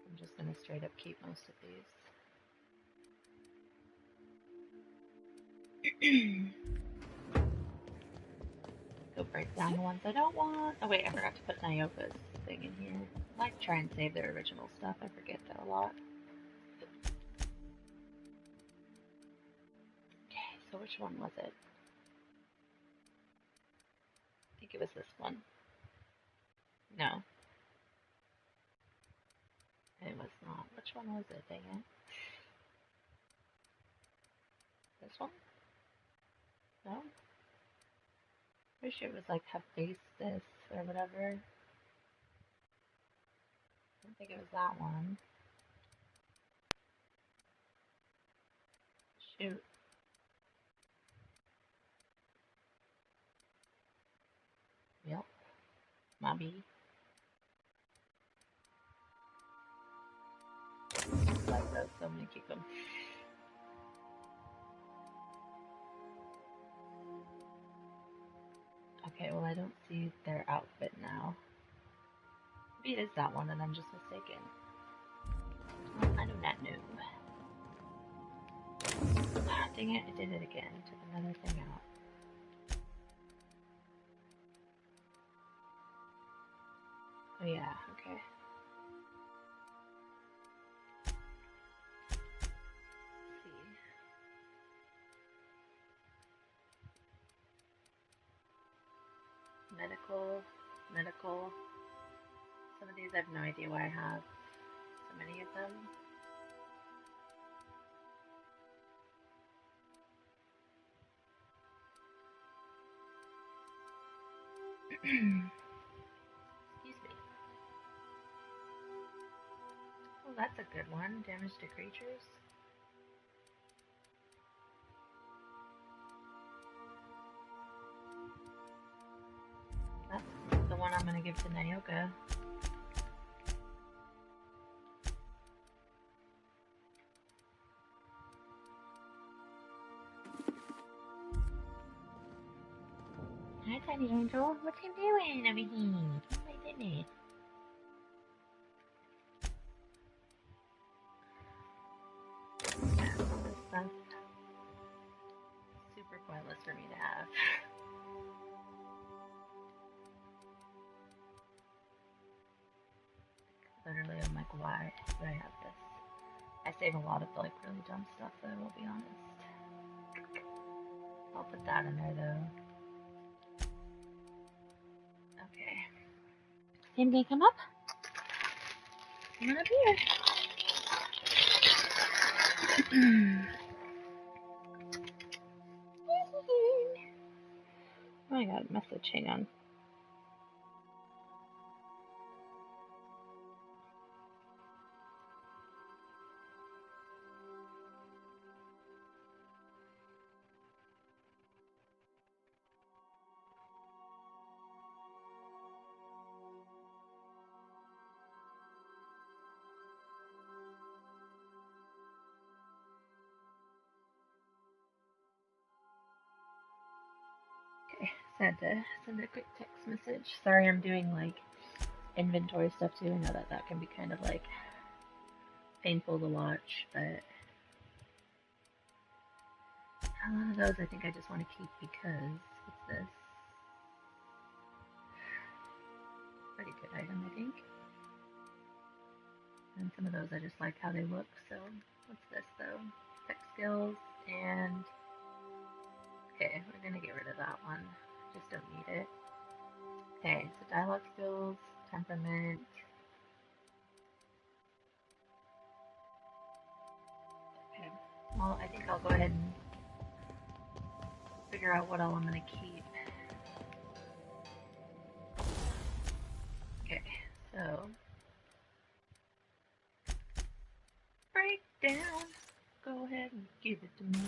I'm just gonna straight up keep most of these. Go break down the ones I don't want. Oh wait, I forgot to put Nyoka's thing in here. I like to try and save their original stuff. I forget that a lot. Okay, so which one was it? I think it was this one. No. It was not. Which one was it? Dang it. This one? No? Wish it was like have faced this or whatever. I don't think it was that one. Shoot. Yep. Maybe. Like those, so I'm gonna keep them. Okay, well I don't see their outfit now. Maybe it is that one and I'm just mistaken. Well, I do not know. Dang it, I did it again. Took another thing out. Oh yeah, okay. Let's see. Medical. Some of these I have no idea why I have so many of them. Excuse me. Oh, that's a good one. Damage to creatures. That's the one I'm gonna give to Nayoka. Hi, Tiny Angel. What you doing over here? Oh my goodness. This stuff super pointless for me to have. Literally, I'm like, why do I have this? I save a lot of like really dumb stuff though, I'll be honest. I'll put that in there though. Okay. Sam, can you come up? Come on up here. Oh, I got a message. Hang on. Okay, had to send a quick text message. Sorry, I'm doing like inventory stuff too. I know that can be kind of like painful to watch, but a lot of those I think I just want to keep because what's this? Pretty good item, I think. And some of those I just like how they look. So what's this though? Tech skills and okay, we're gonna get rid of that one. Just don't need it. Okay, so dialogue skills, temperament. Okay, well I think I'll go ahead and figure out what all I'm gonna keep. Okay, so break down. Go ahead and give it to me.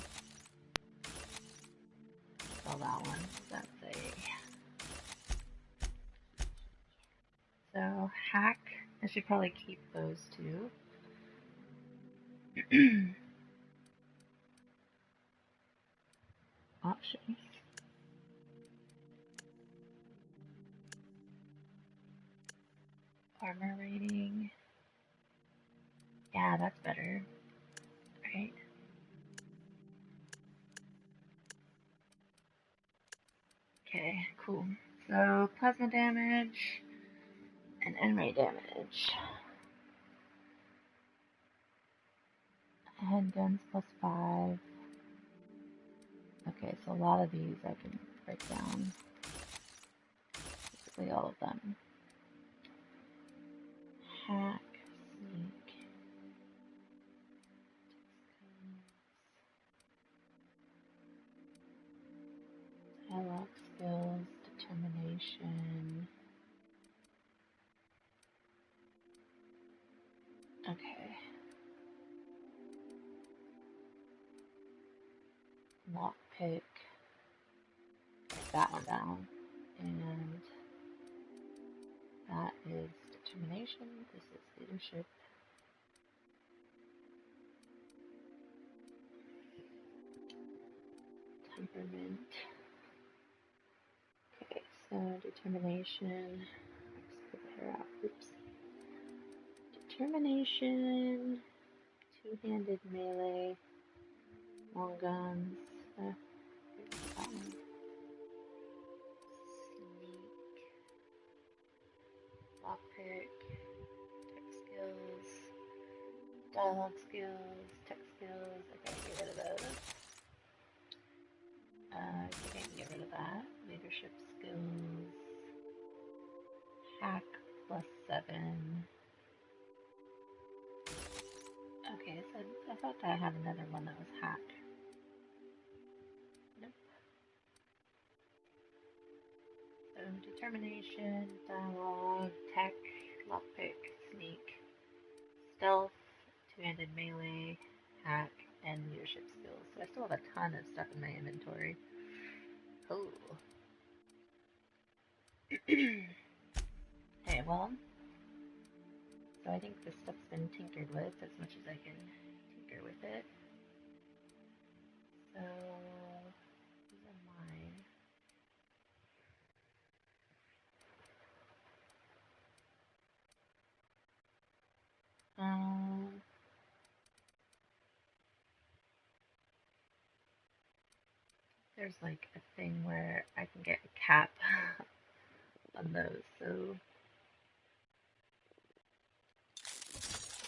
Oh, that one. That's a. So hack. I should probably keep those two. Options. Armor rating. Yeah, that's better. Right. Okay, cool. So plasma damage and enemy damage. Handguns +5. Okay, so a lot of these I can break down. Basically all of them. Hack, sneak. Dialogue skills, lockpick. Put that one down. And that is determination. This is leadership. Temperament. Okay, so determination. Let's put the hair out. Oops. Determination. Two-handed melee. Long guns. Sneak. Lockpick. Tech skills. Dialogue skills. Tech skills. I gotta get rid of those. I can get rid of that. Leadership skills. Hack +7. Okay, so I thought I had another one that was hack. Nope. So determination, dialogue, tech, lockpick, sneak, stealth, two-handed melee, hack, and leadership skills. So I still have a ton of stuff in my inventory. Cool. Okay, well, so I think this stuff's been tinkered with as much as I can tinker with it. So these are mine. There's like a thing where I can get a cap on those, so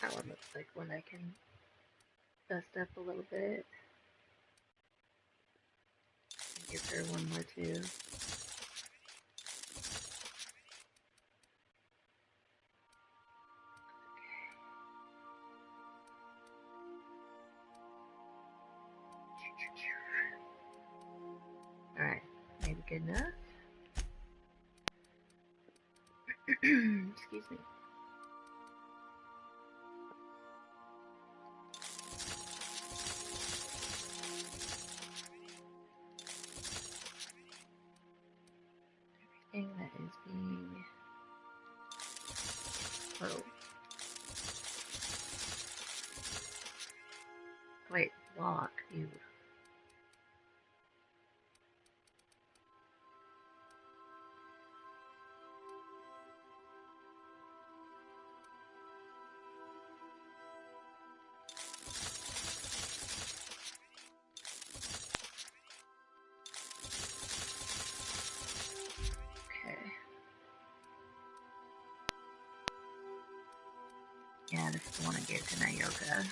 that one looks like one I can dust up a little bit. Give her one more too. Alright, maybe good enough. Excuse me. Everything that is being... Oh. Wait, lock. Ew. Yeah, this is the one I gave to Nayoka.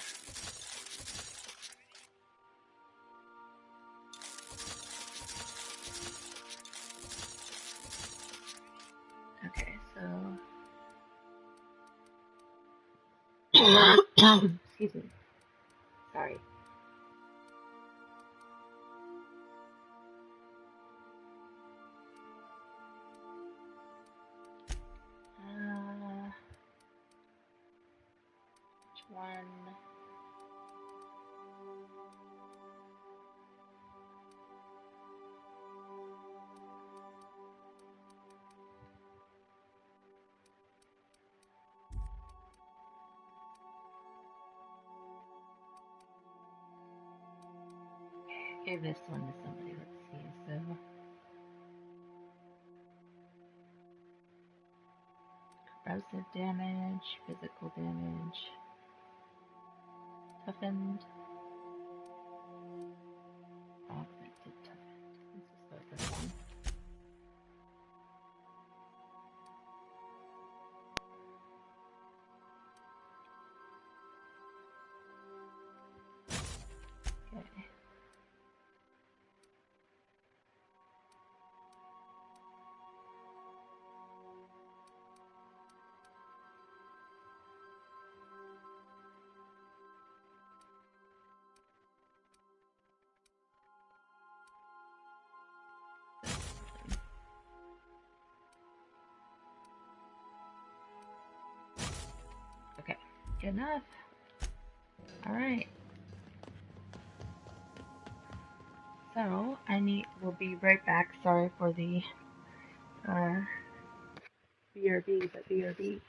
Okay, so... Excuse me. Sorry. Which one? Okay, gave this one to somebody. Let's see. So, corrosive damage, physical damage, toughened, augmented toughened. Let's just go with this one. Okay. Okay, good enough. Alright. So we'll be right back. Sorry for the BRB, but BRB.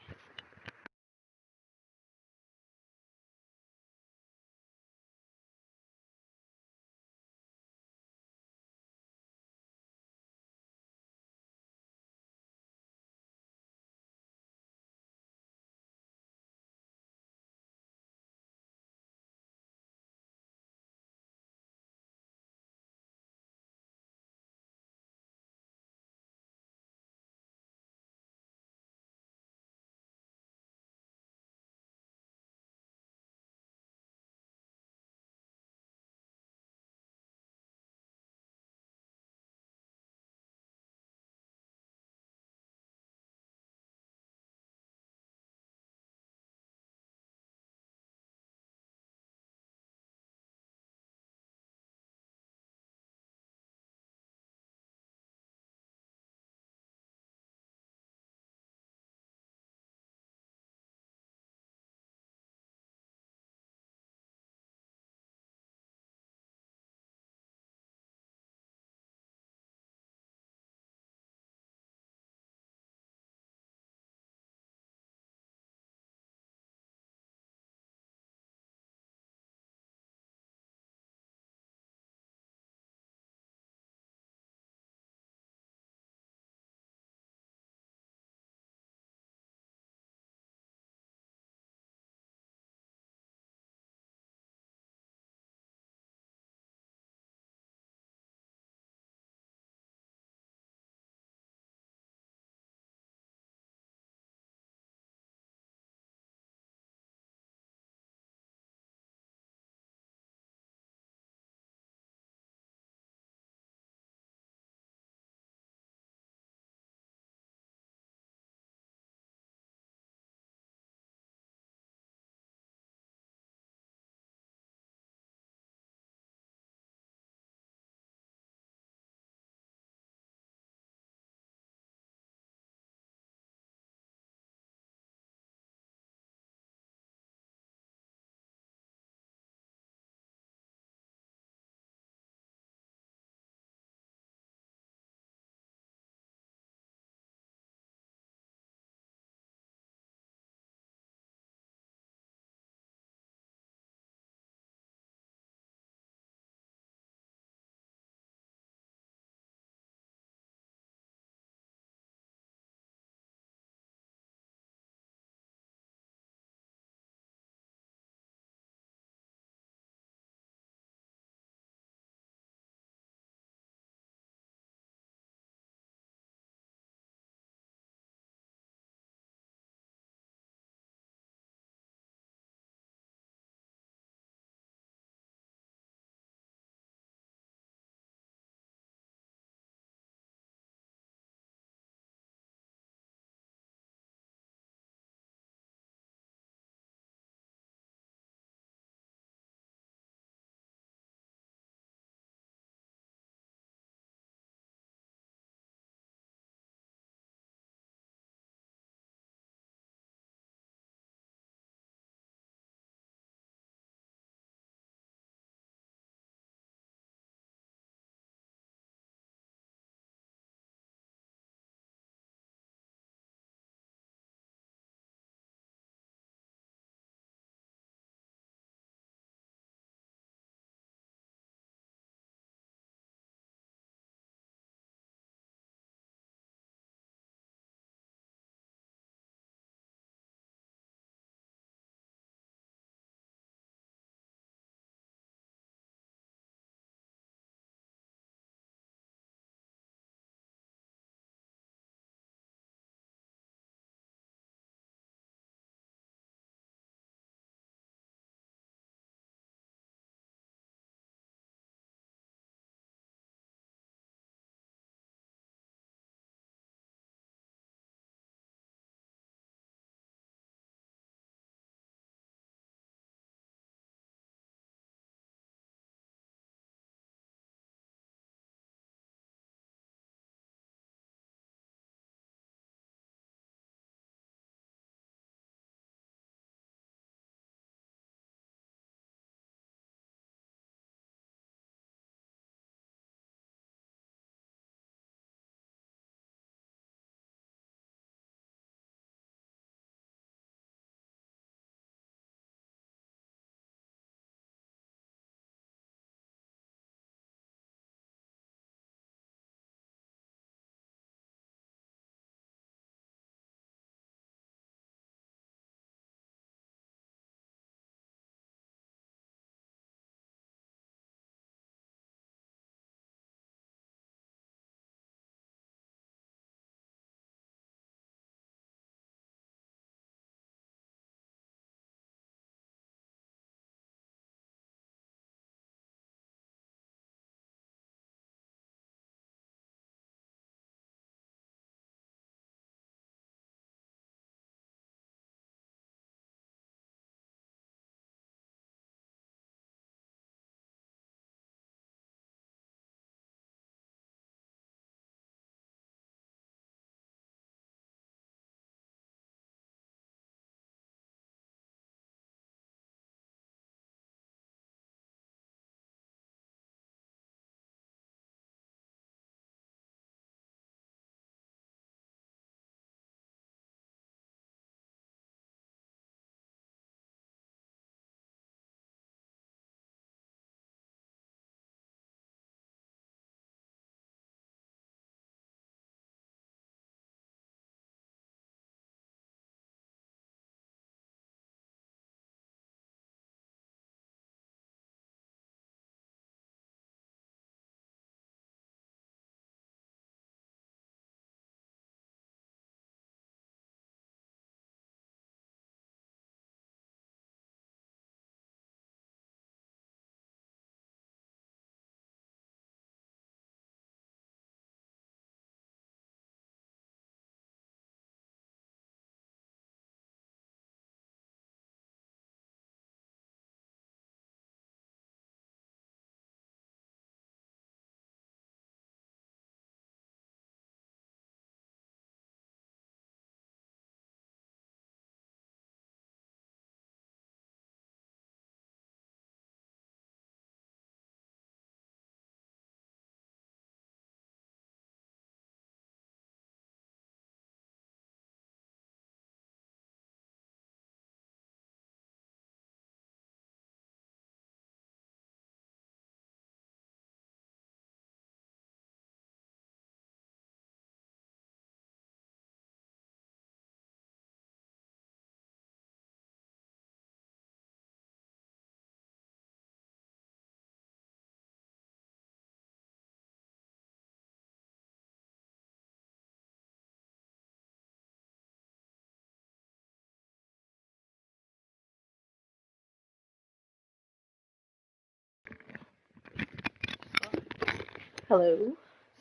Hello.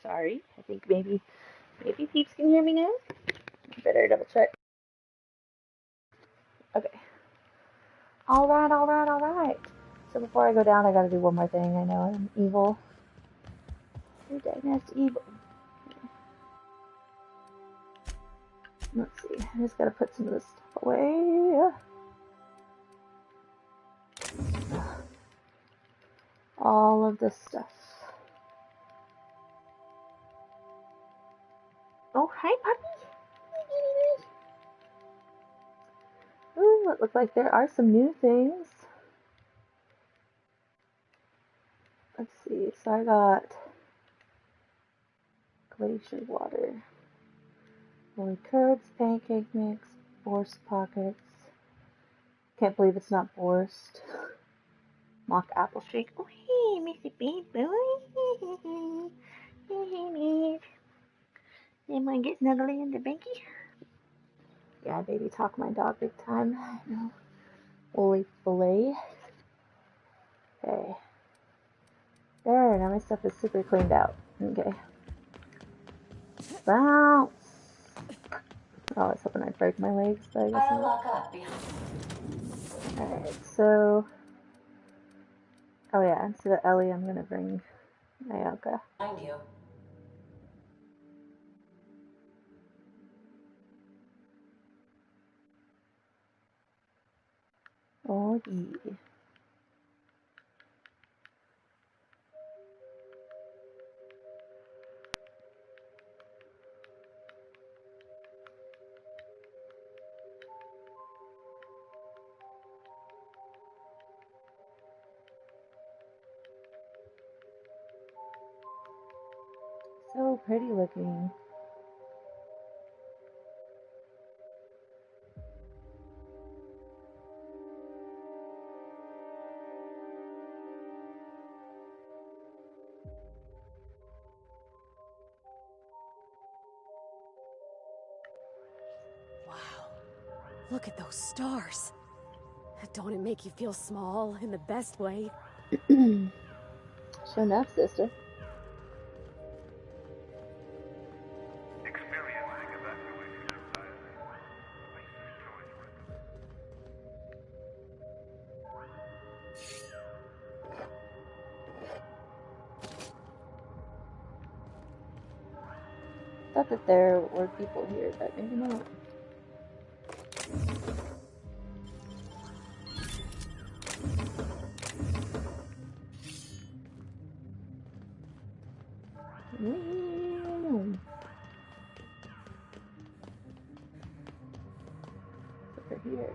Sorry. I think maybe peeps can hear me now. Better double check. Okay. All right, all right, all right. So before I go down, I gotta do one more thing. I know I'm evil. You're diagnosed evil. Let's see. I just gotta put some of this stuff away. All of this stuff. Oh, hi, puppy. Ooh, it looks like there are some new things. Let's see. So I got glacier water, holy curds, pancake mix, Borscht pockets. Can't believe it's not Borscht. Mock apple shake. Oh, hey, Mr. Big Boy. Hey, Miss. Anyone get snuggly in the banky? Yeah, baby talk my dog big time. I know. Woolly fillet. Okay. There, now my stuff is super cleaned out. Okay. Bounce. Oh, I was hoping I'd break my legs, but I guess I'll not. lock up behind. Alright, so... Oh yeah, instead of Ellie, I'm gonna bring Ayaka. Behind you. Oh yeah. So pretty looking. Wow. Look at those stars. Don't it make you feel small in the best way? Sure enough, sister. Thought that there were people here, but maybe not. Over here.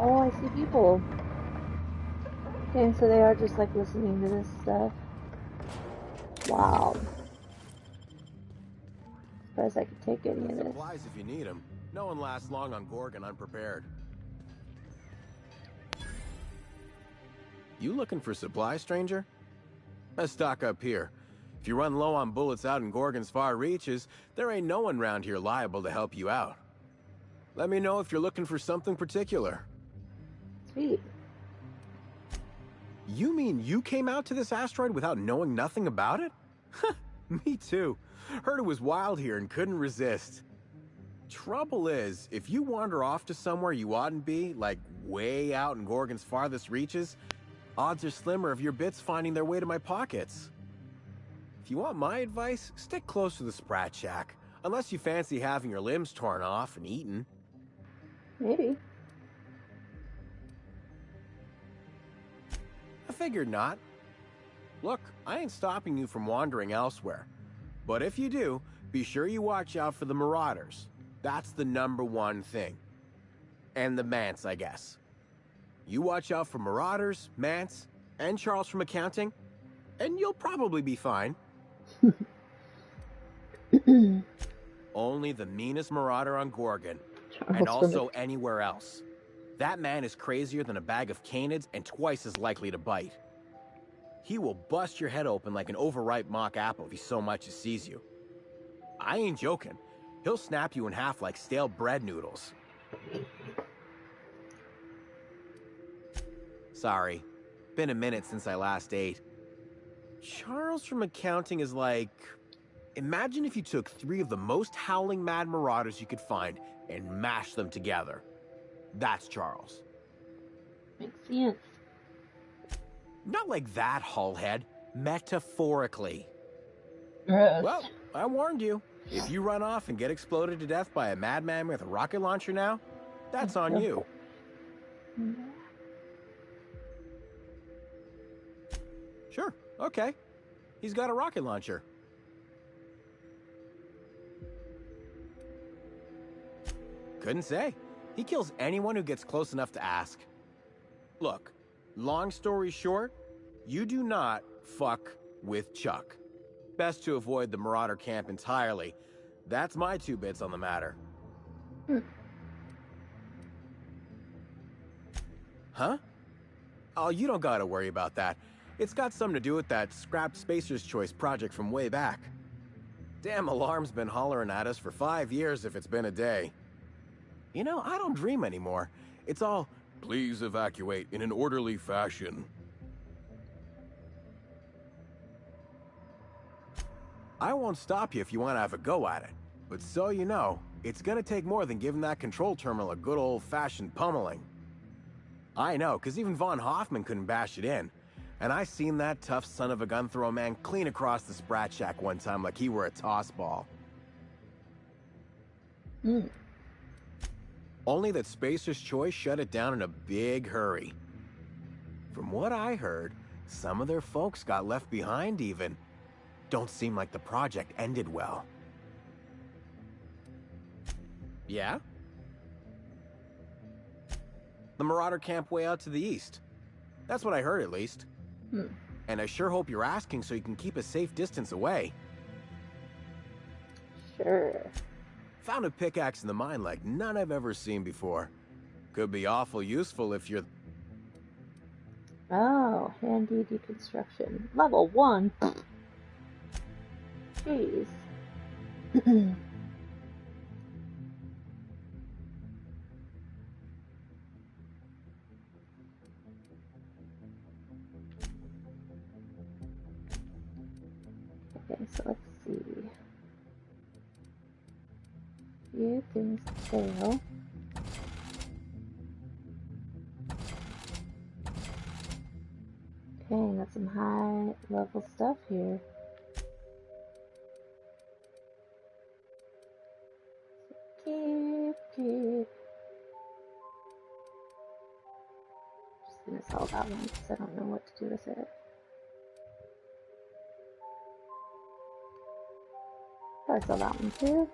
Oh, I see people. Okay, so they are just like listening to this stuff. Wow. Surprised I could take any of this. Supplies if you need them. No one lasts long on Gorgon unprepared. You looking for supplies, stranger? Let's stock up here. If you run low on bullets out in Gorgon's far reaches, there ain't no one round here liable to help you out. Let me know if you're looking for something particular. Sweet. You mean you came out to this asteroid without knowing nothing about it? Me too. Heard it was wild here and couldn't resist. Trouble is, if you wander off to somewhere you oughtn't be, like way out in Gorgon's farthest reaches, odds are slimmer of your bits finding their way to my pockets. If you want my advice, stick close to the Sprat Shack, unless you fancy having your limbs torn off and eaten. Maybe. I figured not. Look, I ain't stopping you from wandering elsewhere. But if you do, be sure you watch out for the Marauders. That's the #1 thing. And the Mance, I guess. You watch out for Marauders, Mance, and Charles from accounting, and you'll probably be fine. Only the meanest Marauder on Gorgon, and also anywhere else. That man is crazier than a bag of canids and twice as likely to bite. He will bust your head open like an overripe mock apple if he so much as sees you. I ain't joking. He'll snap you in half like stale bread noodles. Sorry. Been a minute since I last ate. Charles from accounting is like... Imagine if you took 3 of the most howling mad marauders you could find and mashed them together. That's Charles. Makes sense. Not like that, Hullhead. Metaphorically. Gross. Well, I warned you. If you run off and get exploded to death by a madman with a rocket launcher now, that's on you. Sure, okay. He's got a rocket launcher. Couldn't say. He kills anyone who gets close enough to ask. Look, long story short, you do not fuck with Chuck. Best to avoid the Marauder camp entirely. That's my 2 bits on the matter. Huh? Oh, you don't gotta worry about that. It's got something to do with that scrapped Spacer's Choice project from way back. Damn alarm's been hollering at us for 5 years if it's been a day. You know, I don't dream anymore. It's all, please evacuate in an orderly fashion. I won't stop you if you want to have a go at it. But so you know, it's gonna take more than giving that control terminal a good old-fashioned pummeling. I know, because even Von Hoffman couldn't bash it in. And I seen that tough son of a gun throw a man clean across the Sprat Shack one time like he were a toss ball. Only that Spacer's Choice shut it down in a big hurry. From what I heard, some of their folks got left behind even. Don't seem like the project ended well. Yeah? The Marauder camp way out to the east. That's what I heard, at least. And I sure hope you're asking so you can keep a safe distance away. Sure. Found a pickaxe in the mine like none I've ever seen before. Could be awful useful if you're... Oh, handy deconstruction. Level 1. Jeez. Okay, so let's see. Few things to fail. Okay, got some high level stuff here. Keep. Just gonna sell that one because I don't know what to do with it. Probably sell that one too.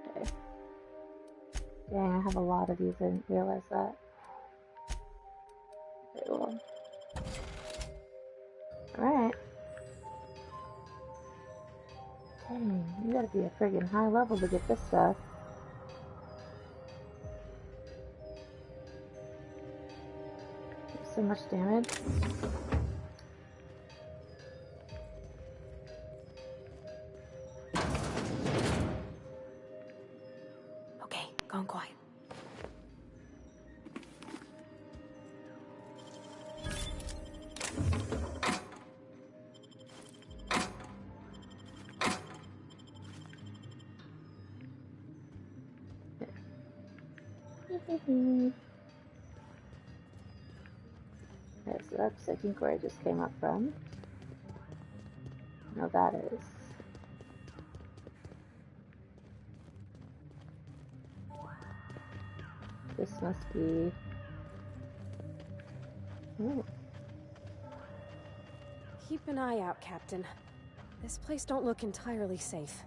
Okay. Dang, I have a lot of these. I didn't realize that. Okay, well. Alright. Dang, you gotta be a friggin' high level to get this stuff. So much damage. Okay, gone quiet. Okay, so that's, I think, where I just came up from. No, that is. This must be... Ooh. Keep an eye out, Captain. This place don't look entirely safe.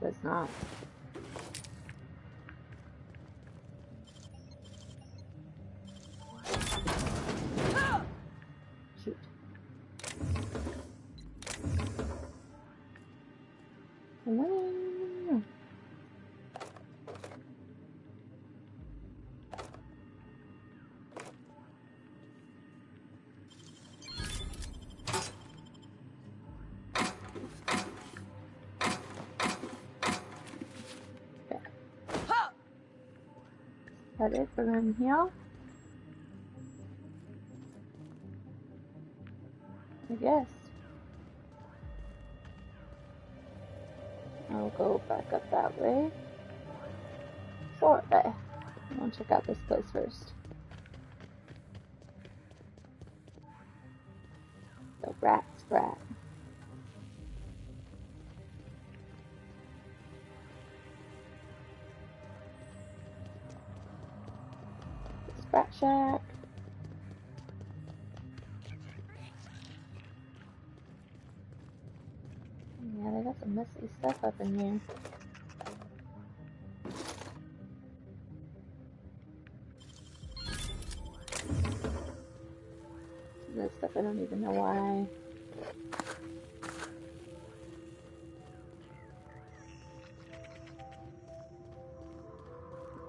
Does not. Shoot. Come on. that it for them here? I guess. I'll go back up that way. Sort of. I want to check out this place first. The rat sprat. The sprat shack. Yeah, they got some messy stuff up in here. This stuff I don't even know why.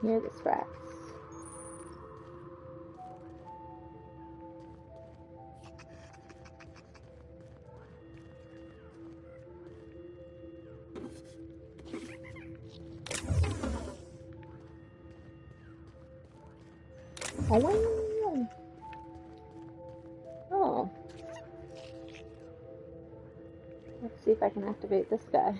Here are the sprats. Oh. Let's see if I can activate this guy.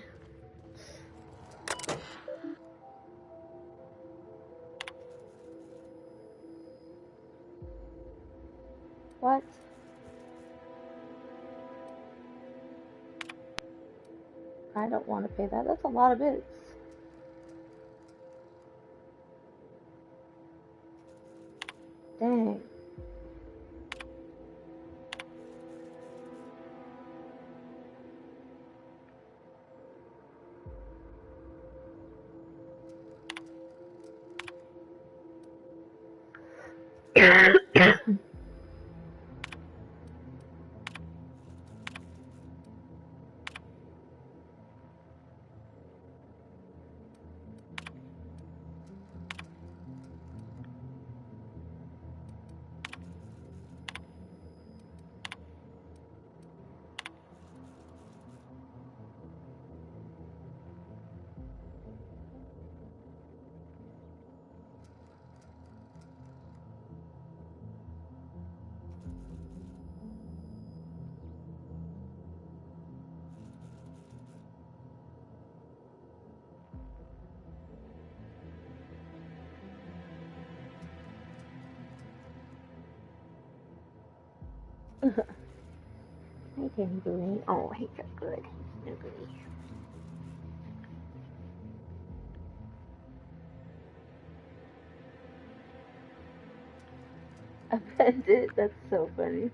What? I don't want to pay that. That's a lot of bits. Dang. Hey, Candy Booty. Oh, he's so good. He's so good. Offended? That's so funny.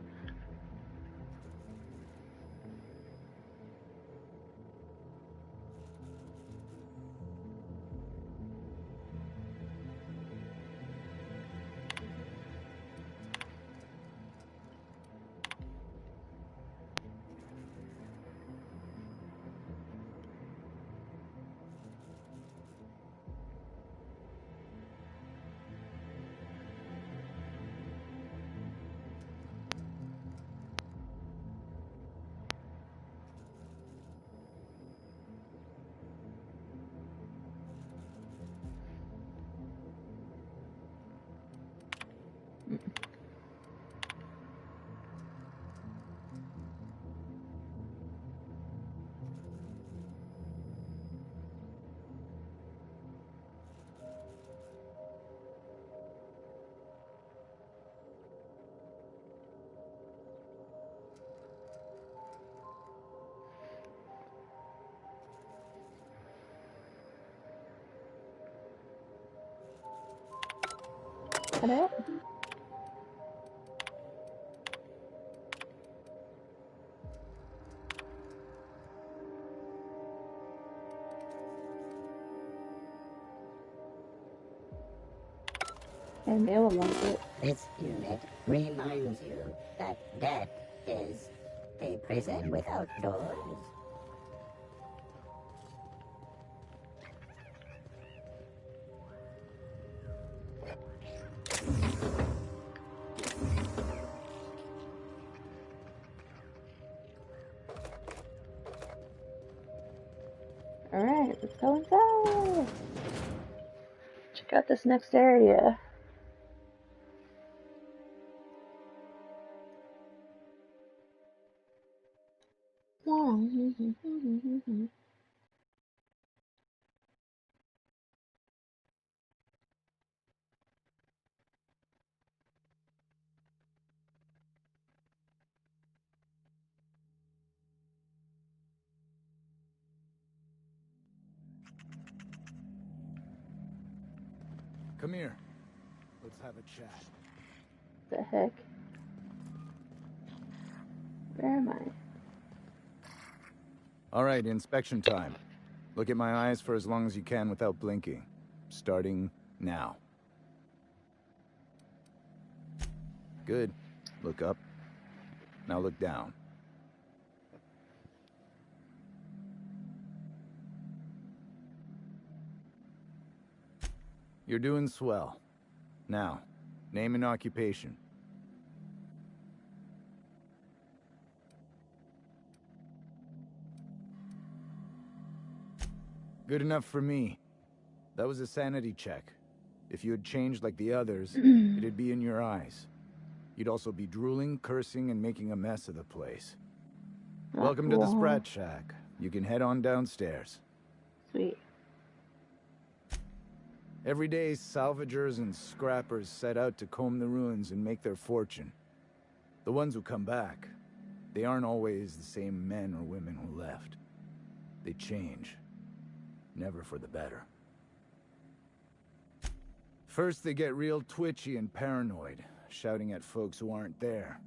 Hello? And they will like it. This unit reminds you that death is a prison without doors. Alright, let's go inside. Check out this next area. Come here. Let's have a chat. The heck? Where am I? All right, inspection time. Look at my eyes for as long as you can without blinking. Starting now. Good. Look up. Now look down. You're doing swell. Now, name and occupation. Good enough for me. That was a sanity check. If you had changed like the others, it'd be in your eyes. You'd also be drooling, cursing, and making a mess of the place. Welcome to the Sprat Shack. You can head on downstairs. Sweet. Every day, salvagers and scrappers set out to comb the ruins and make their fortune. The ones who come back, they aren't always the same men or women who left. They change. Never for the better. First, they get real twitchy and paranoid, shouting at folks who aren't there.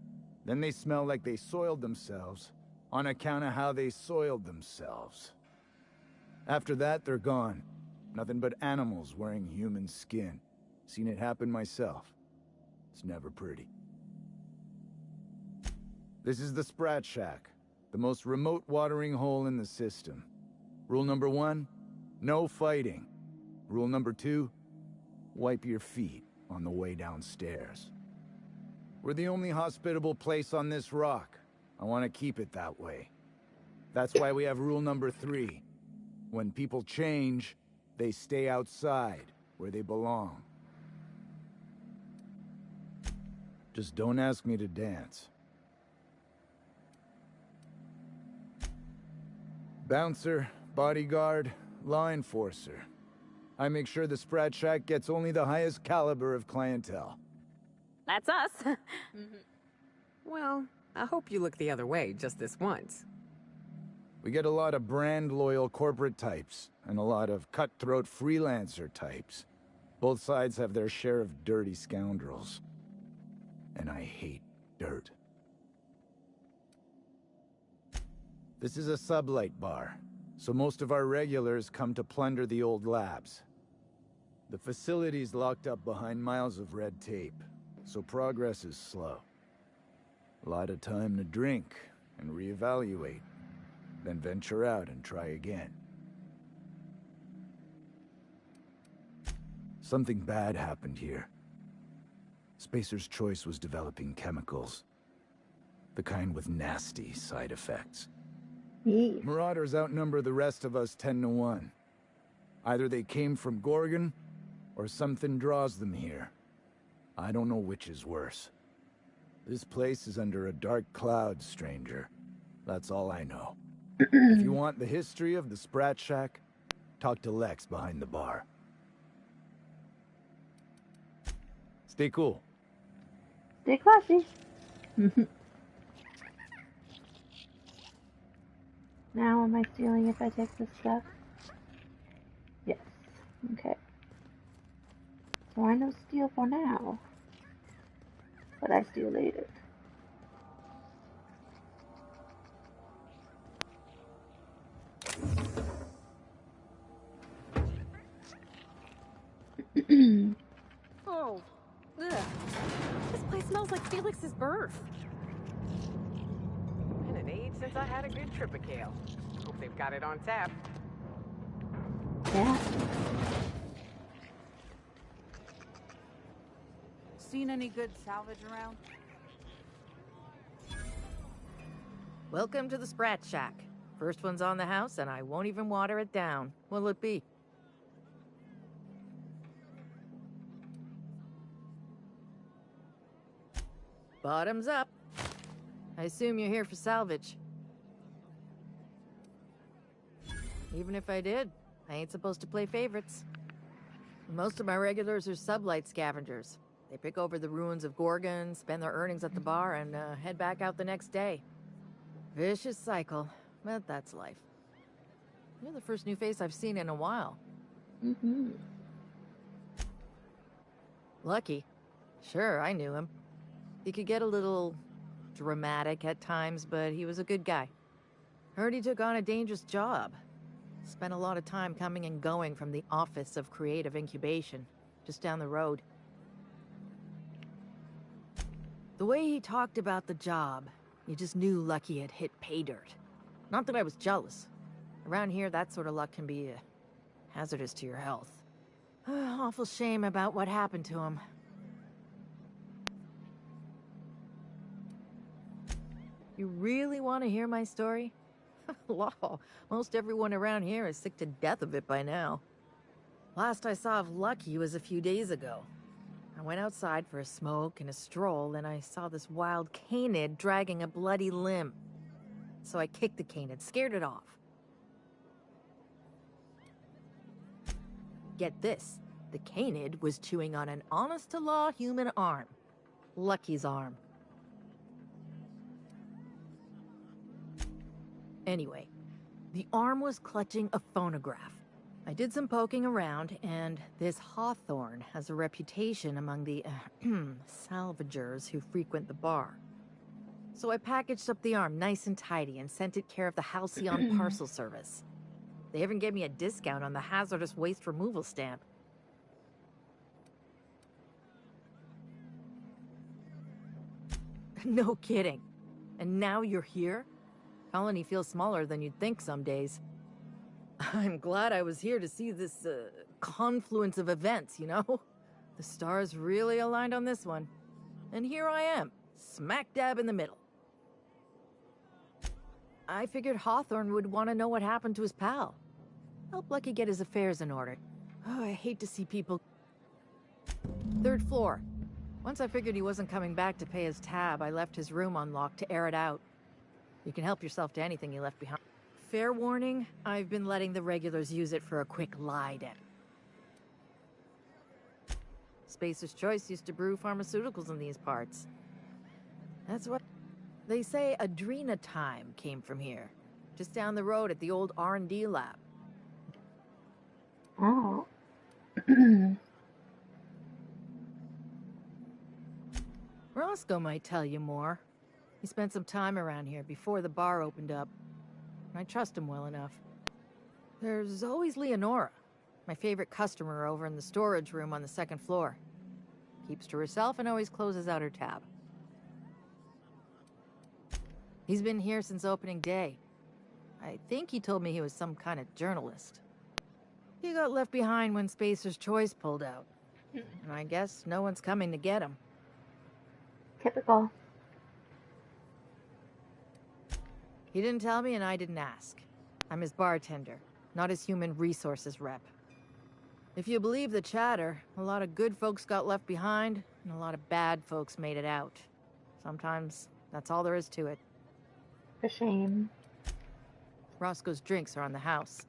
Then they smell like they soiled themselves, on account of how they soiled themselves. After that, they're gone. Nothing but animals wearing human skin. Seen it happen myself. It's never pretty. This is the Sprat Shack, the most remote watering hole in the system. Rule number 1, no fighting. Rule number 2, wipe your feet on the way downstairs. We're the only hospitable place on this rock. I want to keep it that way. That's why we have rule number 3. When people change, they stay outside, where they belong. Just don't ask me to dance. Bouncer, bodyguard, law enforcer. I make sure the Sprat Shack gets only the highest caliber of clientele. That's us. Well, I hope you look the other way just this once. We get a lot of brand-loyal corporate types, and a lot of cutthroat freelancer types. Both sides have their share of dirty scoundrels. And I hate dirt. This is a sublight bar, so most of our regulars come to plunder the old labs. The facility's locked up behind miles of red tape, so progress is slow. A lot of time to drink and reevaluate, then venture out and try again. Something bad happened here. Spacer's Choice was developing chemicals. The kind with nasty side effects. Marauders outnumber the rest of us 10-1. Either they came from Gorgon, or something draws them here. I don't know which is worse. This place is under a dark cloud, stranger. That's all I know. If you want the history of the Sprat Shack, talk to Lex behind the bar. Stay cool. Stay classy. Now am I stealing if I take this stuff? Yes. Okay. So I know steal for now. But I steal later. Oh, ugh. This place smells like Felix's birth. Been an age since I had a good trip of kale. Hope they've got it on tap. Yeah. Seen any good salvage around? Welcome to the Sprat Shack. First one's on the house, and I won't even water it down. What'll it be? Bottoms up. I assume you're here for salvage. Even if I did, I ain't supposed to play favorites. Most of my regulars are sublight scavengers. They pick over the ruins of Gorgon, spend their earnings at the bar, and head back out the next day. Vicious cycle, but that's life. You're the first new face I've seen in a while. Mm-hmm. Lucky. Sure, I knew him. He could get a little dramatic at times, but he was a good guy. Heard he took on a dangerous job. Spent a lot of time coming and going from the Office of Creative Incubation, just down the road. The way he talked about the job, you just knew Lucky had hit pay dirt. Not that I was jealous. Around here, that sort of luck can be hazardous to your health. Awful shame about what happened to him. You really want to hear my story? Law, most everyone around here is sick to death of it by now. Last I saw of Lucky was a few days ago. I went outside for a smoke and a stroll, and I saw this wild canid dragging a bloody limb. So I kicked the canid, scared it off. Get this, the canid was chewing on an honest-to-law human arm. Lucky's arm. Anyway, the arm was clutching a phonograph. I did some poking around, and this Hawthorne has a reputation among the salvagers who frequent the bar. So I packaged up the arm nice and tidy and sent it care of the Halcyon Parcel Service. They even gave me a discount on the hazardous waste removal stamp. No kidding. And now you're here? Colony feels smaller than you'd think some days. I'm glad I was here to see this confluence of events, you know? The stars really aligned on this one. And here I am, smack dab in the middle. I figured Hawthorne would want to know what happened to his pal. Help Lucky get his affairs in order. Oh, I hate to see people... 3rd floor. Once I figured he wasn't coming back to pay his tab, I left his room unlocked to air it out. You can help yourself to anything you left behind. Fair warning, I've been letting the regulars use it for a quick lie down. Spacer's Choice used to brew pharmaceuticals in these parts. That's what... They say Adrenatime came from here. Just down the road at the old R&D lab. Oh. Roscoe might tell you more. He spent some time around here before the bar opened up. I trust him well enough. There's always Leonora, my favorite customer over in the storage room on the 2nd floor. Keeps to herself and always closes out her tab. He's been here since opening day. I think he told me he was some kind of journalist. He got left behind when Spacer's Choice pulled out. And I guess no one's coming to get him. Typical. He didn't tell me and I didn't ask. I'm his bartender, not his human resources rep. If you believe the chatter, a lot of good folks got left behind, and a lot of bad folks made it out. Sometimes that's all there is to it. A shame. Roscoe's drinks are on the house.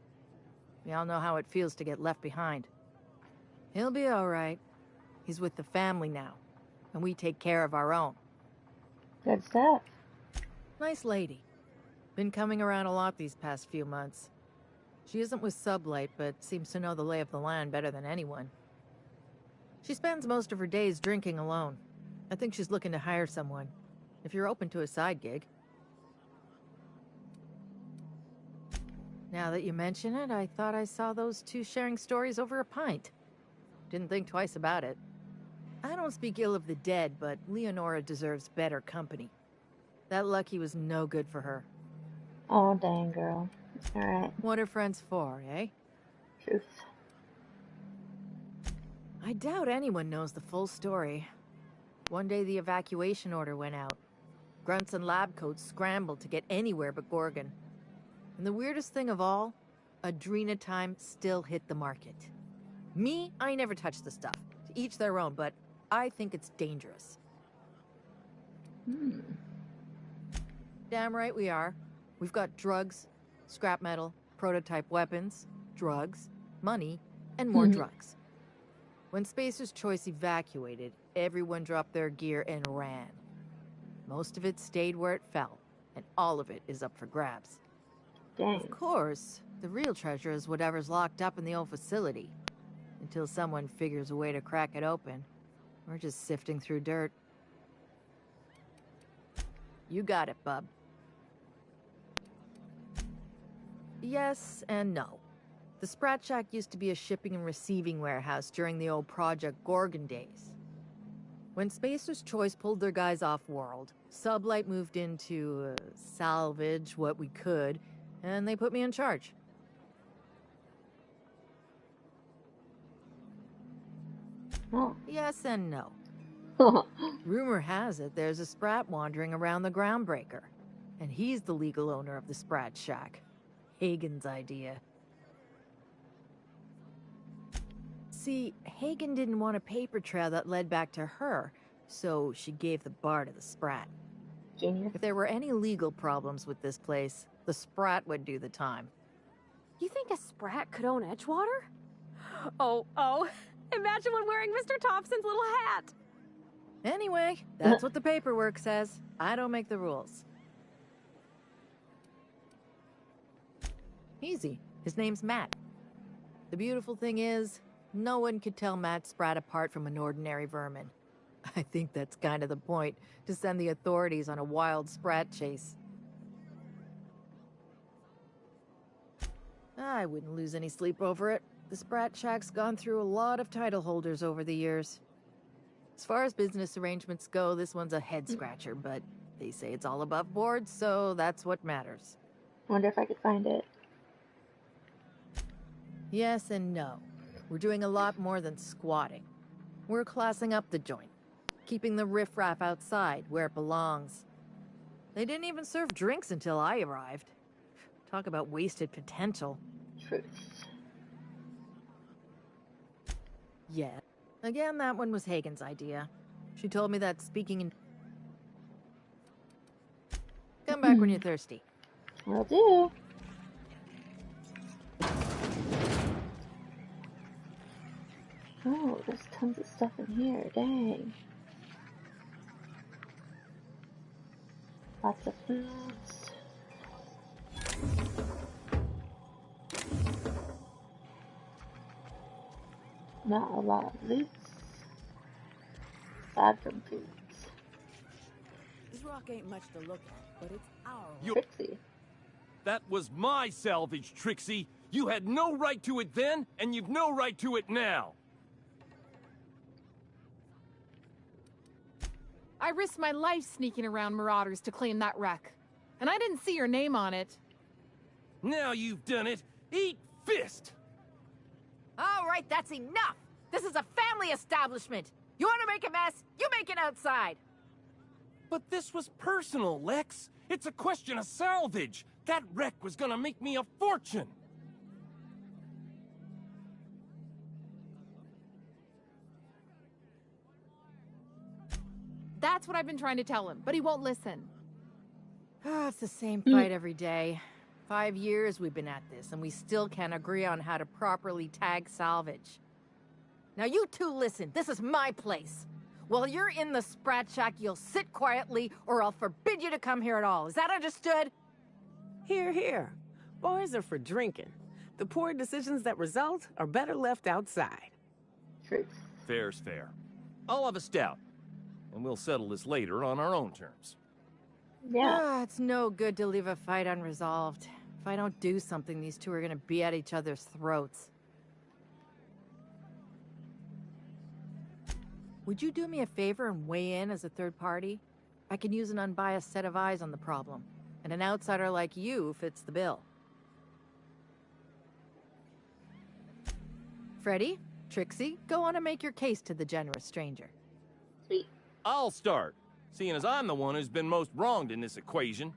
We all know how it feels to get left behind. He'll be all right. He's with the family now, and we take care of our own. Good stuff. Nice lady. Been coming around a lot these past few months. She isn't with Sublight, but seems to know the lay of the land better than anyone. She spends most of her days drinking alone. I think she's looking to hire someone, if you're open to a side gig. Now that you mention it, I thought I saw those two sharing stories over a pint. Didn't think twice about it. I don't speak ill of the dead, but Leonora deserves better company. That Lucky was no good for her. Oh, dang, girl. Alright. What are friends for, eh? Truth. I doubt anyone knows the full story. One day the evacuation order went out. Grunts and lab coats scrambled to get anywhere but Gorgon. And the weirdest thing of all, Adrenatime still hit the market. Me, I never touched the stuff. To each their own, but I think it's dangerous. Hmm. Damn right we are. We've got drugs, scrap metal, prototype weapons, drugs, money, and more drugs. When Spacer's Choice evacuated, everyone dropped their gear and ran. Most of it stayed where it fell, and all of it is up for grabs. Dang. Of course, the real treasure is whatever's locked up in the old facility. Until someone figures a way to crack it open, we're just sifting through dirt. You got it, bub. Yes and no. The Sprat Shack used to be a shipping and receiving warehouse during the old Project Gorgon days. When Spacer's Choice pulled their guys off-world, Sublight moved in to salvage what we could, and they put me in charge. Oh. Yes and no. Rumor has it there's a Sprat wandering around the Groundbreaker, and he's the legal owner of the Sprat Shack. Hagen's idea. See, Hagen didn't want a paper trail that led back to her, so she gave the bar to the Sprat. Genius. If there were any legal problems with this place, the Sprat would do the time. You think a Sprat could own Edgewater? Oh, imagine one wearing Mr. Thompson's little hat. Anyway, that's what the paperwork says. I don't make the rules. Easy. His name's Matt. The beautiful thing is, no one could tell Matt Sprat apart from an ordinary vermin. I think that's kind of the point, to send the authorities on a wild Sprat chase. I wouldn't lose any sleep over it. The Sprat Shack's gone through a lot of title holders over the years. As far as business arrangements go, this one's a head-scratcher, but they say it's all above board, so that's what matters. Wonder if I could find it. Yes and no. We're doing a lot more than squatting. We're classing up the joint, keeping the riffraff outside where it belongs. They didn't even serve drinks until I arrived. Talk about wasted potential. Truth. Yeah. Again, that one was Hagen's idea. She told me that speaking in... Come back when you're thirsty. Will do. Oh, there's tons of stuff in here. Dang. Lots of foods. Not a lot of loot. Aside from foods. This rock ain't much to look at, but it's our Trixie. That was my salvage, Trixie. You had no right to it then, and you've no right to it now. I risked my life sneaking around Marauders to claim that wreck. And I didn't see your name on it. Now you've done it. Eat fist! All right, that's enough! This is a family establishment! You want to make a mess? You make it outside! But this was personal, Lex. It's a question of salvage. That wreck was gonna make me a fortune. That's what I've been trying to tell him, but he won't listen. It's the same fight every day. 5 years we've been at this, and we still can't agree on how to properly tag salvage. Now you two listen, this is my place. While you're in the Sprat Shack, you'll sit quietly, or I'll forbid you to come here at all. Is that understood? Here, here. Boys are for drinking. The poor decisions that result are better left outside. Truth. Fair's fair. I'll have a stout, and we'll settle this later on our own terms. Yeah. It's no good to leave a fight unresolved. If I don't do something, these two are gonna be at each other's throats. Would you do me a favor and weigh in as a third party? I can use an unbiased set of eyes on the problem, and an outsider like you fits the bill. Freddy, Trixie, go on and make your case to the generous stranger. Sweet. I'll start, seeing as I'm the one who's been most wronged in this equation.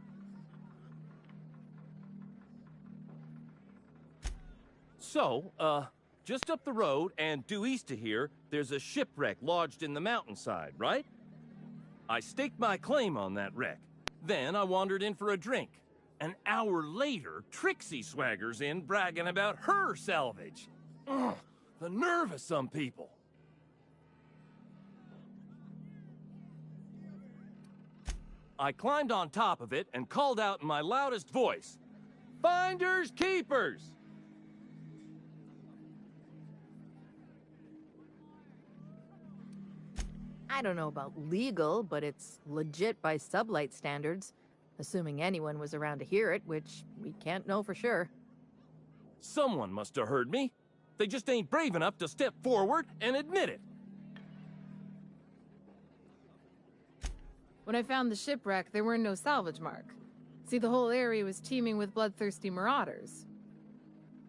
So, just up the road and due east of here, there's a shipwreck lodged in the mountainside, right? I staked my claim on that wreck. Then I wandered in for a drink. An hour later, Trixie swaggers in bragging about her salvage. Ugh, the nerve of some people. I climbed on top of it and called out in my loudest voice, "Finders keepers!" I don't know about legal, but it's legit by sublight standards. Assuming anyone was around to hear it, which we can't know for sure. Someone must have heard me. They just ain't brave enough to step forward and admit it. When I found the shipwreck, there were no salvage mark. See, the whole area was teeming with bloodthirsty marauders.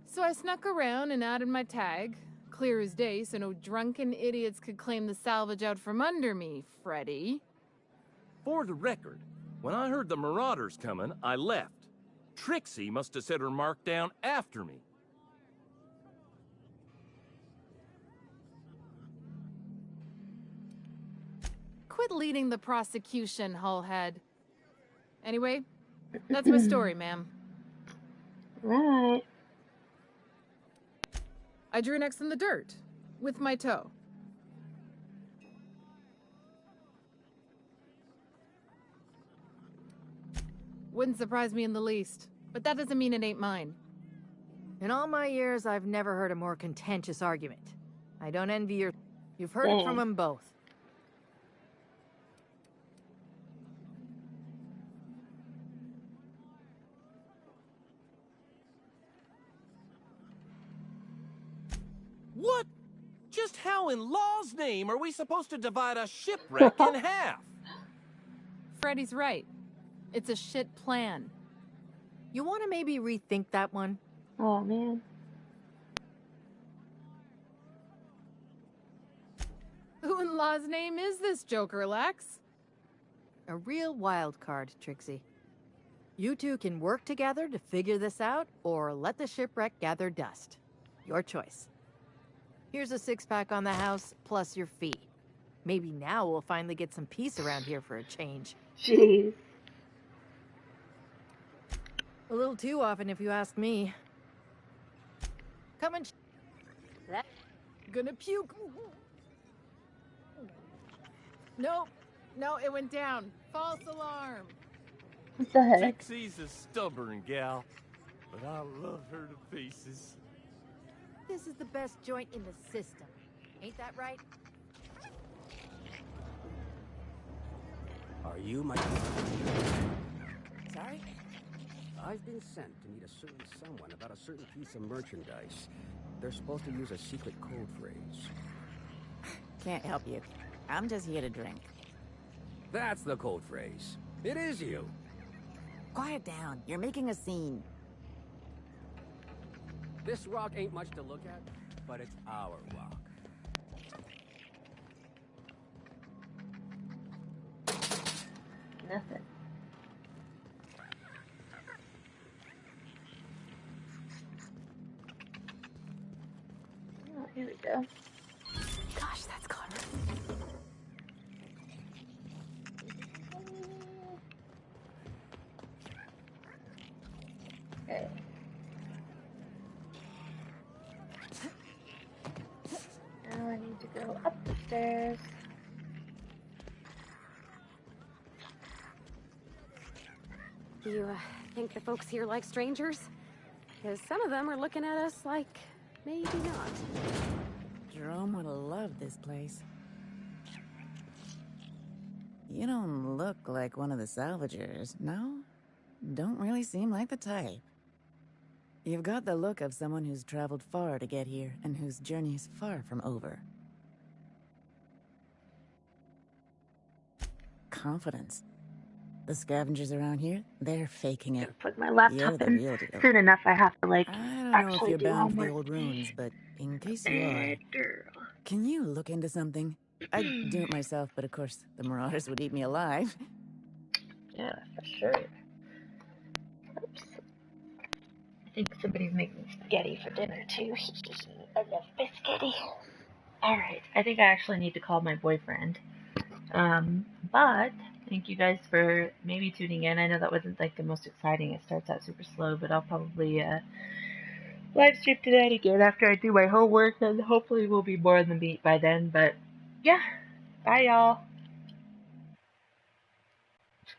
So I snuck around and added my tag, clear as day, so no drunken idiots could claim the salvage out from under me, Freddy. For the record, when I heard the marauders coming, I left. Trixie must have set her mark down after me. Quit leading the prosecution, Hullhead. Anyway, that's my story, ma'am. Right. I drew an X in the dirt, with my toe. Wouldn't surprise me in the least, but that doesn't mean it ain't mine. In all my years, I've never heard a more contentious argument. I don't envy your... You've heard it from them both. What? Just how in law's name are we supposed to divide a shipwreck in half? Freddy's right. It's a shit plan. You want to maybe rethink that one? Oh, man. Who in law's name is this Joker, Lex? A real wild card, Trixie. You two can work together to figure this out, or let the shipwreck gather dust. Your choice. Here's a 6-pack on the house, plus your fee. Maybe now we'll finally get some peace around here for a change. Jeez. A little too often, if you ask me. Come and... Gonna puke. Nope. No, it went down. False alarm. What the heck? Trixie's a stubborn gal, but I love her to pieces. This is the best joint in the system. Ain't that right? Are you my... Sorry? I've been sent to meet a certain someone about a certain piece of merchandise. They're supposed to use a secret code phrase. Can't help you. I'm just here to drink. That's the code phrase. It is you. Quiet down. You're making a scene. This rock ain't much to look at, but it's our rock. Nothing. Oh, here we go. Gosh, that's clever. Okay. Now I need to go up the stairs. Do you think the folks here like strangers? Because some of them are looking at us like maybe not. Jerome would have loved this place. You don't look like one of the salvagers, no? Don't really seem like the type. You've got the look of someone who's traveled far to get here and whose journey is far from over. Confidence. The scavengers around here, they're faking it. Put my You're laptop the in real deal. soon enough. I have to like I don't know if actually you're do all bound for my the old ruins, but in case you are, bad girl. can you look into something? I'd do it myself, but of course the marauders would eat me alive. Yeah, for sure. Oops. I think somebody's making spaghetti for dinner too. I love biscuity. Alright, I think I actually need to call my boyfriend. But thank you guys for maybe tuning in. I know that wasn't like the most exciting. It starts out super slow, but I'll probably live stream tonight again after I do my homework, and hopefully we'll be more on the meat by then. But yeah, bye y'all.